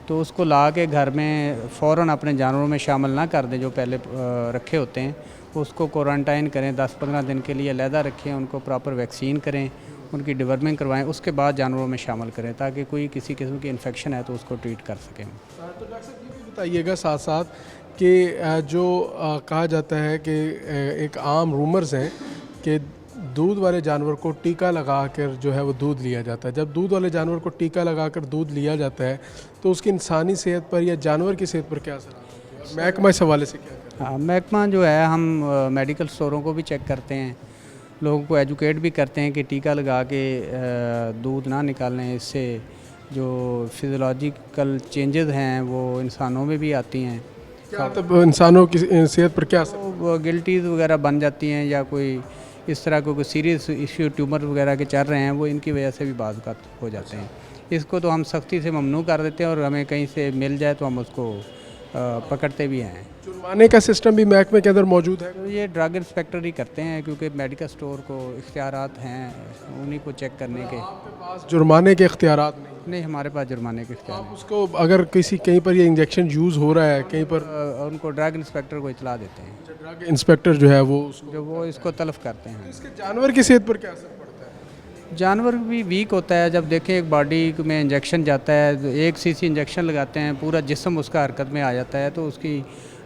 तो उसको ला के घर में फ़ौरन अपने जानवरों में शामिल ना कर दें जो पहले रखे होते हैं। उसको क्वारंटाइन करें, 10-15 दिन के लिए अलहदा रखें, उनको प्रॉपर वैक्सीन करें, उनकी डिवर्मिंग करवाएं, उसके बाद जानवरों में शामिल करें ताकि कोई किसी किस्म की इन्फेक्शन है तो उसको ट्रीट कर सकें। तो डॉक्टर साहब ये भी बताइएगा साथ साथ कि जो कहा जाता है कि एक आम रूमर्स हैं कि दूध वाले जानवर को टीका लगा कर जो है वो दूध लिया जाता है। जब दूध वाले जानवर को टीका लगा कर दूध लिया जाता है तो उसकी इंसानी सेहत पर या जानवर की सेहत पर क्या असर आता है? महकमा इस हवाले से क्या करें? हाँ, महकमा जो है, हम मेडिकल स्टोरों को भी चेक करते हैं, लोगों को एजुकेट भी करते हैं कि टीका लगा के दूध ना निकालें, इससे जो फिजियोलॉजिकल चेंजेस हैं वो इंसानों में भी आती हैं। क्या मतलब इंसानों की सेहत पर क्या असर? वो गिल्टीज़ वगैरह बन जाती हैं या कोई इस तरह को कोई सीरियस इश्यू, ट्यूमर वगैरह के चल रहे हैं, वो इनकी वजह से भी बात हो जाते हैं। इसको तो हम सख्ती से ममनू कर देते हैं और हमें कहीं से मिल जाए तो हम उसको पकड़ते भी हैं। जुर्माने का सिस्टम भी महकमे के अंदर मौजूद है? तो ये ड्रग इंस्पेक्टर ही करते हैं, क्योंकि मेडिकल स्टोर को इख्तियारात हैं उन्हीं को चेक करने के। आपके पास जुर्माने के इख्तियारात नहीं? हमारे पास जुर्माने के इख्तियार आप उसको अगर किसी कहीं पर ये इंजेक्शन यूज़ हो रहा है कहीं पर, उनको ड्रग इंस्पेक्टर को इतला देते हैं, ड्रग इंस्पेक्टर जो है वो उसको, जो वो इसको तलब करते हैं। इसके जानवर की सेहत पर क्या असर पड़ता है? जानवर भी वीक होता है। जब देखें एक बॉडी में इंजेक्शन जाता है, 1 cc इंजेक्शन लगाते हैं, पूरा जिस्म उसका हरकत में आ जाता है, तो उसकी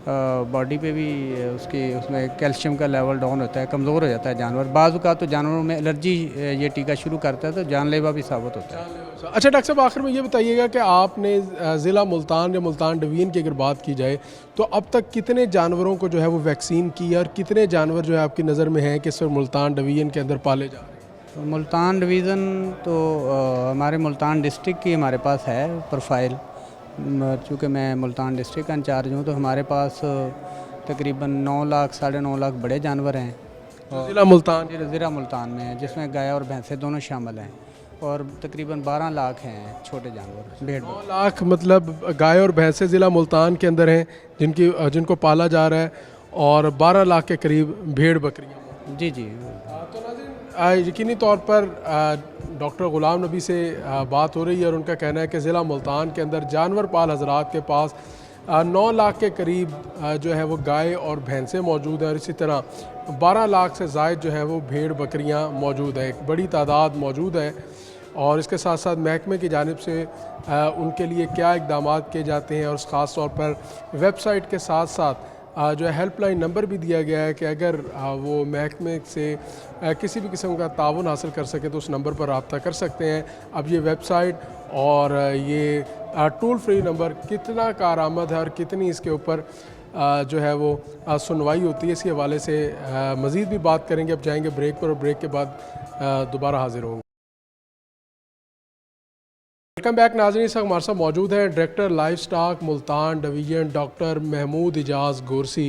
बॉडी पे भी उसमें कैल्शियम का लेवल डाउन होता है, कमज़ोर हो जाता है जानवर। बाज़ का तो जानवरों में एलर्जी ये टीका शुरू करता है तो जानलेवा भी साबित होता है। अच्छा डॉक्टर साहब, आखिर में ये बताइएगा कि आपने ज़िला मुल्तान या मुल्तान डिवीज़न की अगर बात की जाए तो अब तक कितने जानवरों को जो है वो वैक्सीन की और कितने जानवर जो है आपकी नज़र में हैं कि इस वक्त मुल्तान डिवीज़न के अंदर पाले जा रहे हैं? तो मुल्तान डिवीज़न तो हमारे मुल्तान डिस्ट्रिक्ट की हमारे पास है प्रोफाइल, चूँकि मैं मुल्तान डिस्ट्रिक्ट का इंचार्ज हूँ, तो हमारे पास तकरीबन 9 लाख 9.5 लाख बड़े जानवर हैं ज़िला मुल्तान? ज़िला मुल्तान में है, जिसमें गाय और भैंसें दोनों शामिल हैं, और तकरीबन 12 लाख हैं छोटे जानवर, भेड़। 9 लाख मतलब गाय और भैंसें ज़िला मुल्तान के अंदर हैं जिनको पाला जा रहा है, और 12 लाख के करीब भेड़ बकरियाँ। जी। तो नाज़रीन, यकीनी तौर पर डॉक्टर ग़ुलाम नबी से बात हो रही है और उनका कहना है कि ज़िला मुल्तान के अंदर जानवर पाल हज़रात के पास 9 लाख के करीब जो है वो गाय और भैंसें मौजूद हैं, और इसी तरह 12 लाख से ज़ायद जो है वो भेड़ बकरियां मौजूद है, एक बड़ी तादाद मौजूद है। और इसके साथ साथ महकमे की जानिब से उनके लिए क्या इक़दाम किए जाते हैं, और ख़ास तौर पर वेबसाइट के साथ साथ जो है हेल्पलाइन नंबर भी दिया गया है कि अगर वो महकमे से किसी भी किस्म का ताउन हासिल कर सके तो उस नंबर पर रब्ता कर सकते हैं। अब ये वेबसाइट और ये टोल फ्री नंबर कितना कारआमद है और कितनी इसके ऊपर जो है वो सुनवाई होती है, इसके हवाले से मज़ीद भी बात करेंगे। अब जाएंगे ब्रेक पर और ब्रेक के बाद दोबारा हाजिर होंगे। वेलकम बैक नाज़रीन। इस वक्त हमारे साथ मौजूद हैं director life stock Multan division doctor Mahmood Ijaz Gorsi.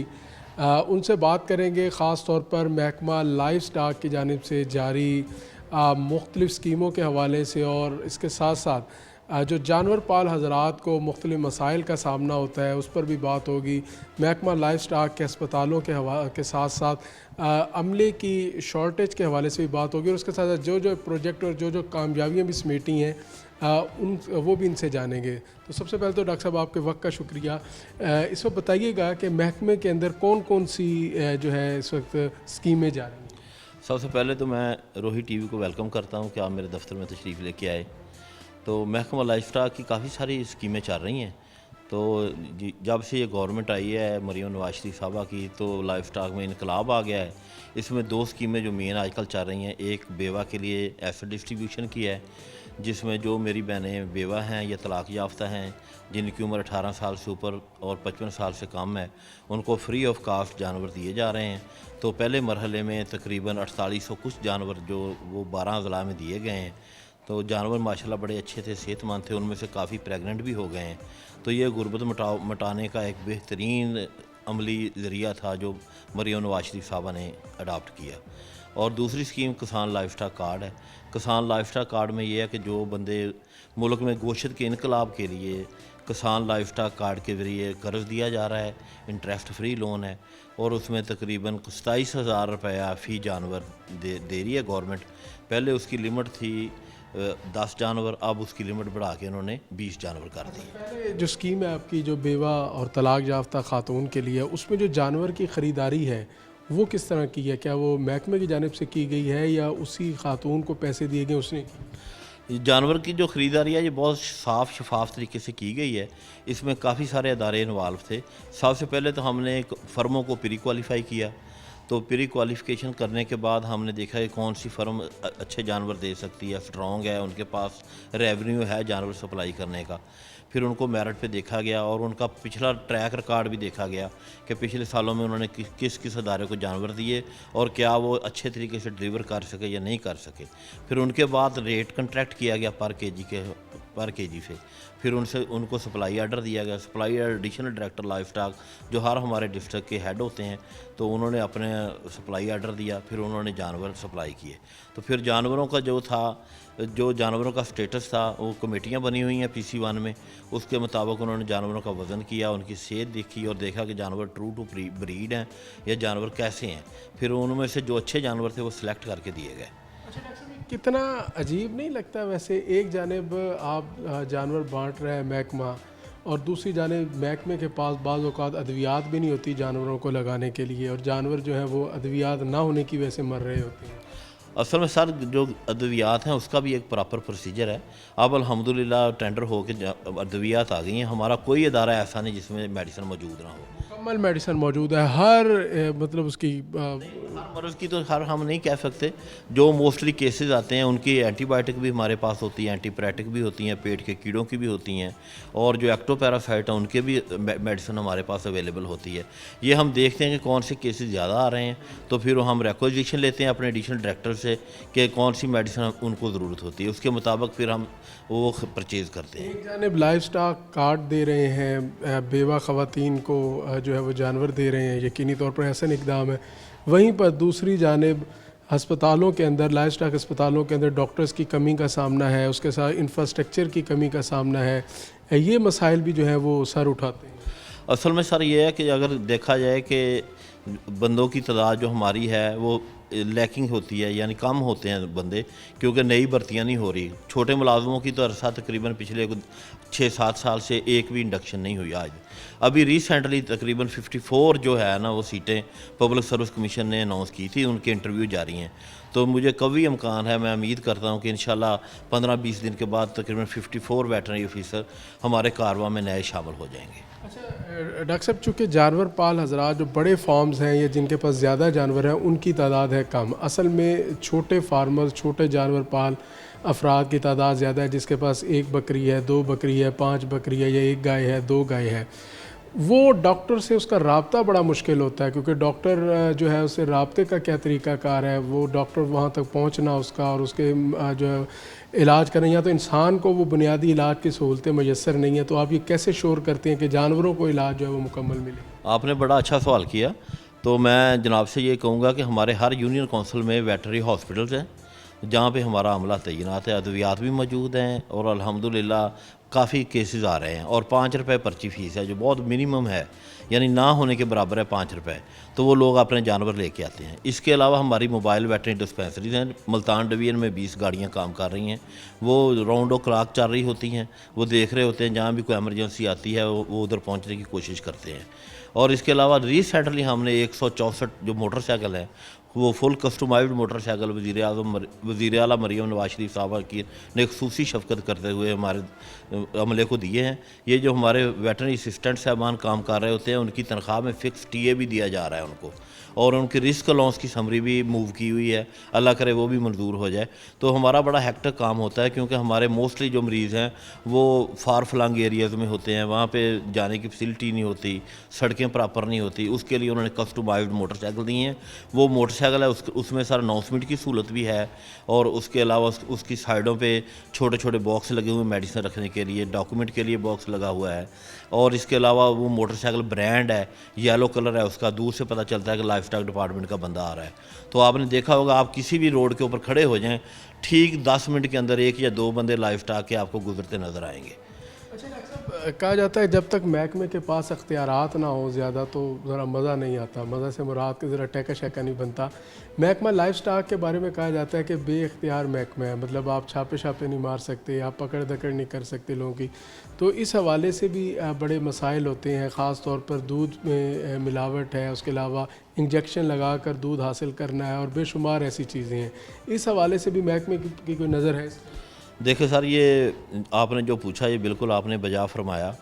उनसे बात करेंगे ख़ास तौर पर महकमा लाइफ स्टॉक की जानिब से जारी मुख्तलिफ़ स्कीमों के हवाले से, और इसके साथ साथ जो जानवर पाल हज़रात को मुख्तलिफ़ मसाइल का सामना होता है उस पर भी बात होगी। महकमा लाइफ स्टॉक के अस्पतालों के साथ साथ अमले की शॉर्टेज के हवाले से भी बात होगी, और उसके साथ साथ जो जो प्रोजेक्ट और जो जो कामयाबियाँ भी समेटी हैं वो भी इनसे जानेंगे। तो सबसे पहले तो डॉक्टर साहब आपके वक्त का शुक्रिया। इस वक्त बताइएगा कि महकमे के अंदर कौन कौन सी जो है इस वक्त स्कीमें जा रही हैं। सबसे पहले तो मैं रोही टीवी को वेलकम करता हूं कि आप मेरे दफ्तर में तशरीफ़ लेके आए। तो महकमा लाइफ स्टॉक की काफ़ी सारी स्कीमें चल रही हैं। तो जब से ये गवर्नमेंट आई है मरीम नवाज शरीफ साहबा की, तो लाइफ स्टॉक में इनकलाब आ गया है। इसमें दो स्कीमें जो मेन आजकल चल रही हैं, एक बेवा के लिए एसेट डिस्ट्रीब्यूशन की है, जिसमें जो मेरी बहनें बेवा हैं या तलाक़ याफ्ता हैं जिनकी उम्र 18 साल से ऊपर और 55 साल से कम है, उनको फ्री ऑफ कास्ट जानवर दिए जा रहे हैं। तो पहले मरहले में तकरीबन 4800 कुछ जानवर जो वो 12 अज़ला में दिए गए हैं। तो जानवर माशाल्लाह बड़े अच्छे थे, सेहतमंद थे, उनमें से काफ़ी प्रेगनेंट भी हो गए हैं। तो ये गुर्बत मिटाने का एक बेहतरीन अमली ज़रिया था जो मरीम नवाज शरीफ साहबा ने अडॉप्ट किया। और दूसरी स्कीम किसान लाइफ स्टॉक कार्ड है। किसान लाइफ स्टॉक कार्ड में ये है कि जो बंदे मुल्क में गोश्त के इनकलाब के लिए किसान लाइफ स्टॉक कार्ड के ज़रिए कर्ज़ दिया जा रहा है, इंटरेस्ट फ्री लोन है, और उसमें तकरीबन 27,000 रुपया फ़ी जानवर दे रही है गवर्नमेंट। पहले उसकी लिमिट थी 10 जानवर, अब उसकी लिमिट बढ़ा के उन्होंने 20 जानवर कर दी। पहले जो स्कीम है आपकी जो बेवा और तलाक याफ्ता खातून के लिए, उसमें जो जानवर की ख़रीदारी है वो किस तरह की है? क्या वो महकमे की जानिब से की गई है या उसी खातून को पैसे दिए गए उसने की? जानवर की जो ख़रीदारी है ये बहुत साफ़ शफाफ तरीके से की गई है। इसमें काफ़ी सारे अदारे इन्वॉल्व थे। सबसे पहले तो हमने एक फ़र्मों को प्री क्वालिफाई किया। तो प्री क्वालिफ़िकेशन करने के बाद हमने देखा कि कौन सी फ़र्म अच्छे जानवर दे सकती है, स्ट्रॉन्ग है, उनके पास रेवेन्यू है जानवर सप्लाई करने का। फिर उनको मेरिट पे देखा गया और उनका पिछला ट्रैक रिकॉर्ड भी देखा गया कि पिछले सालों में उन्होंने किस किस अदारे को जानवर दिए और क्या वो अच्छे तरीके से डिलीवर कर सके या नहीं कर सके। फिर उनके बाद रेट कंट्रैक्ट किया गया पर केजी से। फिर उनको सप्लाई आर्डर दिया गया। Supply additional director life stock जो हर हमारे डिस्ट्रिक्ट के हेड होते हैं, तो उन्होंने अपने सप्लाई आर्डर दिया, फिर उन्होंने जानवर सप्लाई किए। तो फिर जानवरों का जो जानवरों का स्टेटस था वो कमेटियाँ बनी हुई हैं PC1 में। उसके मुताबिक उन्होंने जानवरों का वज़न किया, उनकी सेहत देखी और देखा कि जानवर ट्रू टू ब्रीड हैं या जानवर कैसे हैं। फिर उनमें से जो अच्छे जानवर थे वो सिलेक्ट करके दिए गए। कितना अजीब नहीं लगता वैसे, एक जानिब आप जानवर बांट रहे हैं महकमा, और दूसरी जानिब महकमे के पास बाज़ औक़ात अद्वियात भी नहीं होती जानवरों को लगाने के लिए, और जानवर जो है वो अद्वियात ना होने की वजह से मर रहे होते हैं। असल में सर जो अद्वियात हैं उसका भी एक प्रॉपर प्रोसीजर है। अब अल्हम्दुलिल्लाह टेंडर हो के अद्वियात आ गई हैं। हमारा कोई अदारा ऐसा नहीं जिसमें मेडिसिन मौजूद ना हो। मुकम्मल मेडिसिन मौजूद है हर मतलब उसकी मर्ज़ की तो हर हम नहीं कह सकते। जो मोस्टली केसेस आते हैं उनकी एंटीबायोटिक भी हमारे पास होती है, एंटीपैरेटिक भी होती हैं, पेट के कीड़ों की भी होती हैं, और जो एक्टोपैरासाइट हैं उनके भी मेडिसिन हमारे पास अवेलेबल होती है। ये हम देखते हैं कि कौन से केसेस ज़्यादा आ रहे हैं, तो फिर हम रिक्वेजिशन लेते हैं अपने एडिशनल डायरेक्टर से कि कौन सी मेडिसिन उनको ज़रूरत होती है, उसके मुताबिक फिर हम वो परचेज़ करते हैं। एक जानिब लाइफ स्टॉक कार्ड दे रहे हैं, बेवा ख़वातीन को जो है वो जानवर दे रहे हैं, यकीनी तौर पर ऐसा इक़दाम है। वहीं पर दूसरी जानिब अस्पतालों के अंदर, लाइफ स्टॉक अस्पतालों के अंदर डॉक्टर्स की कमी का सामना है, उसके साथ इंफ्रास्ट्रक्चर की कमी का सामना है। ये मसाइल भी जो है वो सर उठाते हैं। असल में सर ये है कि अगर देखा जाए कि बंदों की तादाद जो हमारी है वो लैकिंग होती है, यानी कम होते हैं बंदे, क्योंकि नई भर्तियां नहीं हो रही। छोटे मुलाजमों की तो अरसा तकरीबन पिछले 6-7 साल से एक भी इंडक्शन नहीं हुई। आज अभी रिसेंटली तकरीबन 54 जो है ना वो सीटें पब्लिक सर्विस कमीशन ने अनाउंस की थी, उनके इंटरव्यू जारी हैं। तो मुझे कभी इम्कान है, मैं उम्मीद करता हूँ कि इंशाल्लाह 15-20 दिन के बाद तकरीबन 54 वेटरनरी ऑफिसर हमारे कारवा में नए शामिल हो जाएंगे। अच्छा डॉक्टर साहब, चूँकि जानवर पाल हजरात जो बड़े फार्म्स हैं या जिनके पास ज़्यादा जानवर हैं उनकी तादाद है कम, असल में छोटे फार्मर्स, छोटे जानवर पाल अफराद की तादाद ज़्यादा है, जिसके पास 1 बकरी है, 2 बकरी है, 5 बकरी है, या 1 गाय है, 2 गाय है। वो डॉक्टर से उसका राब्ता बड़ा मुश्किल होता है, क्योंकि डॉक्टर जो है उससे राब्ते का क्या तरीक़ाकार है, वो डॉक्टर वहाँ तक पहुँचना उसका और उसके जो है इलाज करना, या तो इंसान को वो बुनियादी इलाज की सहूलतें मैसर नहीं है। तो आप ये कैसे श्योर करते हैं कि जानवरों को इलाज जो है वो मुकम्मल मिले? आपने बड़ा अच्छा सवाल किया। तो मैं जनाब से ये कहूँगा कि हमारे हर यूनियन काउंसिल में वेटनरी हॉस्पिटल्स हैं जहाँ पे हमारा अमला तैनात है, अद्वियात भी मौजूद हैं और अल्हम्दुलिल्लाह काफ़ी केसेस आ रहे हैं। और 5 रुपये पर्ची फ़ीस है जो बहुत मिनिमम है, यानी ना होने के बराबर है 5 रुपये, तो वो लोग अपने जानवर लेके आते हैं। इसके अलावा हमारी मोबाइल वेटनरी डिस्पेंसरीज हैं। मुल्तान डिवीज़न में 20 गाड़ियाँ काम कर रही हैं, वो राउंड ओ क्लॉक चल रही होती हैं, वो देख रहे होते हैं जहाँ भी कोई एमरजेंसी आती है वो उधर पहुँचने की कोशिश करते हैं। और इसके अलावा रिसेंटली हमने 164 जो मोटरसाइकिल है वो फुल कस्टमाइज्ड मोटरसाइकिल वज़ीर आला मरीम नवाज शरीफ साहब की ने खसूसी शफकत करते हुए हमारे अमले को दिए हैं। ये जो हमारे वेटनरी असिस्टेंट साहबान काम कर रहे होते हैं उनकी तनख्वाह में फ़िक्स टीए भी दिया जा रहा है उनको, और उनकी रिस्क अलाउंस की समरी भी मूव की हुई है, अल्लाह करे वो भी मंजूर हो जाए। तो हमारा बड़ा हेक्टिक काम होता है, क्योंकि हमारे मोस्टली जो मरीज़ हैं वो फार फ्लंग एरियाज़ में होते हैं, वहाँ पे जाने की फैसिलिटी नहीं होती, सड़कें प्रॉपर नहीं होती। उसके लिए उन्होंने कस्टमाइज्ड मोटरसाइकिल दी हैं। वो मोटरसाइकिल है उसमें सर अनाउंसमेंट की सहूलत भी है, और उसके अलावा उसकी साइडों पे छोटे छोटे बॉक्स लगे हुए मेडिसिन रखने के लिए, डॉक्यूमेंट के लिए बॉक्स लगा हुआ है। और इसके अलावा वो मोटरसाइकिल ब्रांड है, येलो कलर है उसका, दूर से पता चलता है कि लाइफ स्टॉक डिपार्टमेंट का बंदा आ रहा है। तो आपने देखा होगा, आप किसी भी रोड के ऊपर खड़े हो जाएं, ठीक 10 मिनट के अंदर 1 या 2 बंदे लाइफ स्टॉक के आपको गुजरते नज़र आएंगे। अच्छा डॉक्टर साहब, कहा जाता है जब तक महकमे के पास अख्तियारात ना हो ज़्यादा तो ज़रा मज़ा नहीं आता, मज़ा से मुराद के ज़रा टैका शैका नहीं बनता। महकमा लाइफ स्टॉक के बारे में कहा जाता है कि बेख्तियार महकमा है, मतलब आप छापे छापे नहीं मार सकते, आप पकड़ दकड़ नहीं कर सकते लोगों की। तो इस हवाले से भी बड़े मसाइल होते हैं, ख़ास तौर पर दूध में मिलावट है, उसके अलावा इंजेक्शन लगा कर दूध हासिल करना है और बेशुमार ऐसी चीज़ें हैं। इस हवाले से भी महकमे की कोई नज़र है? देखिए सर, ये आपने जो पूछा ये बिल्कुल आपने बजा फरमाया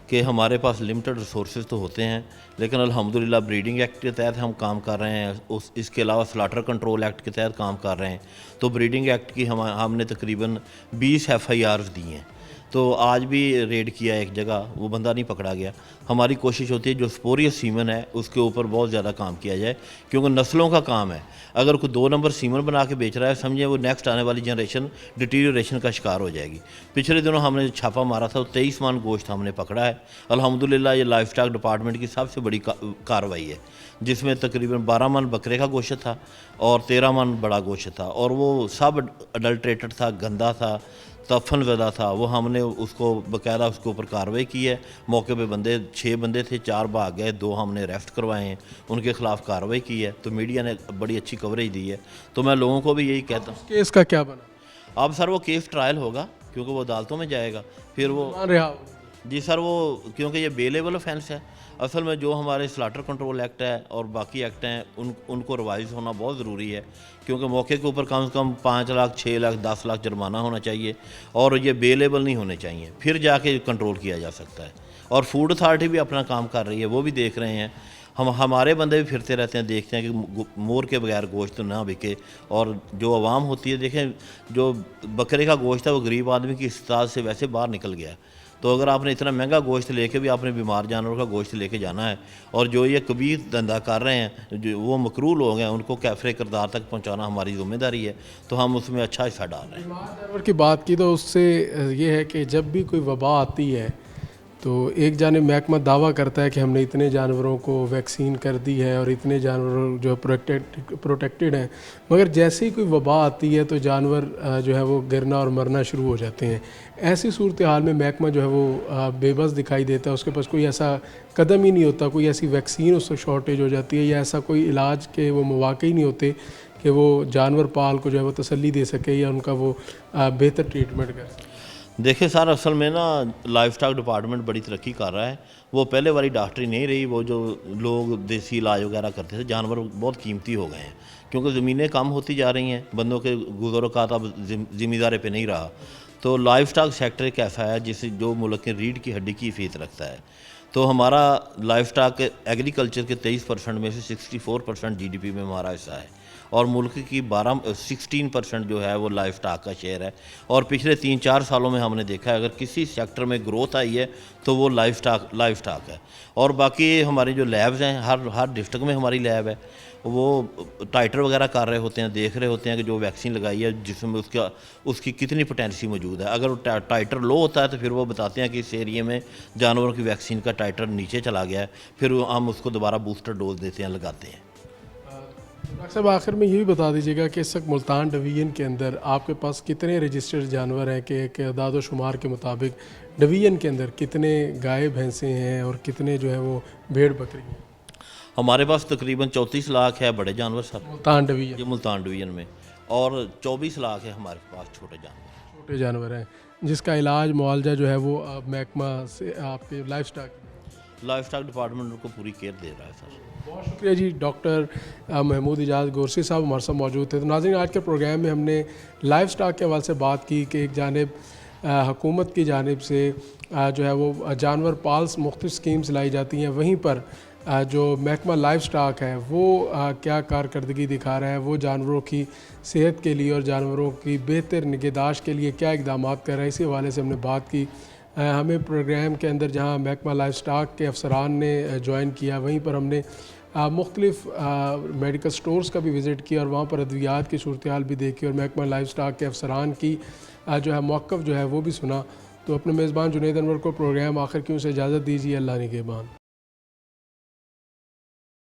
कि हमारे पास लिमिटेड रिसोर्सेज तो होते हैं, लेकिन अल्हम्दुलिल्लाह ब्रीडिंग एक्ट के तहत हम काम कर रहे हैं, इसके अलावा स्लाटर कंट्रोल एक्ट के तहत काम कर रहे हैं। तो ब्रीडिंग एक्ट की हमने तकरीबन 20 FIRs दी हैं। तो आज भी रेड किया एक जगह, वो बंदा नहीं पकड़ा गया। हमारी कोशिश होती है जो स्पोरियस सीमन है उसके ऊपर बहुत ज़्यादा काम किया जाए, क्योंकि नस्लों का काम है। अगर कोई 2 नंबर सीमन बना के बेच रहा है, समझिए वो नेक्स्ट आने वाली जनरेशन डिटीरियोरेशन का शिकार हो जाएगी। पिछले दिनों हमने छापा मारा था, 23 मन गोश्त हमने पकड़ा है। अल्हम्दुलिल्लाह ये लाइफ स्टॉक डिपार्टमेंट की सबसे बड़ी कार्रवाई है, जिसमें तकरीबन 12 मन बकरे का गोश्त था और 13 मन बड़ा गोश्त था, और वो सब अडल्ट्रेटेड था, गंदा था, तफन ज़दा था। वो हमने उसको बाकायदा उसके ऊपर कार्रवाई की है। मौके पे 6 बंदे थे, 4 भाग गए, 2 हमने अरेस्ट करवाए हैं, उनके ख़िलाफ़ कार्रवाई की है। तो मीडिया ने बड़ी अच्छी कवरेज दी है। तो मैं लोगों को भी यही कहता हूँ, केस का क्या बना? अब सर वो केस ट्रायल होगा, क्योंकि वो अदालतों में जाएगा, फिर वो मान रहा हो? जी सर, वो क्योंकि ये बेलेबल ऑफेंस है। असल में जो हमारे स्लाटर कंट्रोल एक्ट है और बाकी एक्ट हैं उनको रिवाइज होना बहुत ज़रूरी है, क्योंकि मौके के ऊपर कम से कम 5 लाख, 6 लाख, 10 लाख जुर्माना होना चाहिए, और ये बेलेबल नहीं होने चाहिए, फिर जाके कंट्रोल किया जा सकता है। और फूड अथॉरिटी भी अपना काम कर रही है, वो भी देख रहे हैं। हमारे बंदे भी फिरते रहते हैं, देखते हैं कि मोर के बगैर गोश्त तो ना बिके। और जो आवाम होती है, देखें जो बकरे का गोश्त है वो गरीब आदमी की इस्ताद से वैसे बाहर निकल गया। तो अगर आपने इतना महंगा गोश्त लेके भी आपने बीमार जानवरों का गोश्त लेके जाना है, और जो ये कबीर धंधा कर रहे हैं, जो वो मकरूल लोग हैं, उनको कैफरे किरदार तक पहुंचाना हमारी ज़िम्मेदारी है। तो हम उसमें अच्छा हिस्सा डाल रहे हैं। बीमार जानवर की बात की तो उससे ये है कि जब भी कोई वबा आती है तो एक जानिब महकमा दावा करता है कि हमने इतने जानवरों को वैक्सीन कर दी है और इतने जानवर जो प्रोटेक्टेड हैं, मगर जैसे ही कोई वबा आती है तो जानवर जो है वो गिरना और मरना शुरू हो जाते हैं। ऐसी सूरत हाल में महकमा जो है वो बेबस दिखाई देता है, उसके पास कोई ऐसा कदम ही नहीं होता, कोई ऐसी वैक्सीन उसको शॉर्टेज हो जाती है, या ऐसा कोई इलाज के वो मौके ही नहीं होते कि वो जानवर पाल को जो है वो तसल्ली दे सके या उनका वो बेहतर ट्रीटमेंट कर सके। देखिए सर, असल में ना लाइफ स्टॉक डिपार्टमेंट बड़ी तरक्की कर रहा है। वो पहले वाली डॉक्टरी नहीं रही, वो जो लोग देसी इलाज वगैरह करते थे। जानवर बहुत कीमती हो गए हैं, क्योंकि ज़मीनें कम होती जा रही हैं, बंदों के गुज़र-औक़ात अब ज़िम्मेदारी पे नहीं रहा। तो लाइफ स्टॉक सेक्टर एक ऐसा है जो मुल्क की रीढ़ की हड्डी की हैसियत रखता है। तो हमारा लाइफ स्टॉक एग्रीकल्चर के 23% में से 64% GDP में हमारा हिस्सा है, और मुल्क की 16% जो है वो लाइफ स्टॉक का शेयर है। और पिछले 3-4 सालों में हमने देखा है अगर किसी सेक्टर में ग्रोथ आई है तो वो लाइफ स्टॉक है। और बाकी हमारी जो लैब्स हैं, हर डिस्ट्रिक्ट में हमारी लैब है, वो टाइटर वगैरह कर रहे होते हैं, देख रहे होते हैं कि जो वैक्सीन लगाई है जिसमें उसकी कितनी पोटेंसी मौजूद है। अगर वो टाइटर लो होता है तो फिर वो बताते हैं कि इस एरिए में जानवरों की वैक्सीन का टाइटर नीचे चला गया है, फिर हम उसको दोबारा बूस्टर डोज देते हैं, लगाते हैं। डॉक्टर साहब आखिर में यही बता दीजिएगा कि इस वक्त मुल्तान डिवीज़न के अंदर आपके पास कितने रजिस्टर्ड जानवर हैं कि एक अदाद व शुमार के मुताबिक डिवीज़न के अंदर कितने गाय भैंसें हैं और कितने जो है वो भेड़ बकरी हैं? हमारे पास तकरीबन 34 लाख है बड़े जानवर सर, मुल्तान डिवीज़न ये मुल्तान डिवीज़न में, और 24 लाख है हमारे पास छोटे जानवर। छोटे जानवर हैं जिसका इलाज मुआवजा जो है वो महकमा से आपके लाइफ स्टॉक डिपार्टमेंट उनको पूरी केयर दे रहा है सर। बहुत शुक्रिया जी। डॉक्टर महमूद इजाज़ गोरसी साहब हमारे साथ मौजूद थे। तो नाज़रीन, आज के प्रोग्राम में हमने लाइफ स्टॉक के हवाले से बात की कि एक जानिब हुकूमत की जानिब से जो है वो जानवर पाल्स मुख्तलिफ स्कीम्स लाई जाती हैं, वहीं पर जो महकमा लाइफ स्टॉक है वो क्या कारकर्दगी दिखा रहा है, वो जानवरों की सेहत के लिए और जानवरों की बेहतर निगहदाश्त के लिए क्या इक़दाम कर रहा है, इसी हवाले से हमने बात की। हमें प्रोग्राम के अंदर जहाँ महकमा लाइफ स्टॉक के अफसरान ने ज्वाइन किया, वहीं पर हमने मुख्तलिफ मेडिकल स्टोर्स का भी विज़िट किया और वहाँ पर अद्वियात की सूरत हाल भी देखी और महकमा लाइफ स्टॉक के अफसरान की जो है मौक़िफ़ जो है वो भी सुना। तो अपने मेज़बान जुनैद अनवर को प्रोग्राम आखिर क्यों से इजाज़त दीजिए। अल्लाह निगहबान।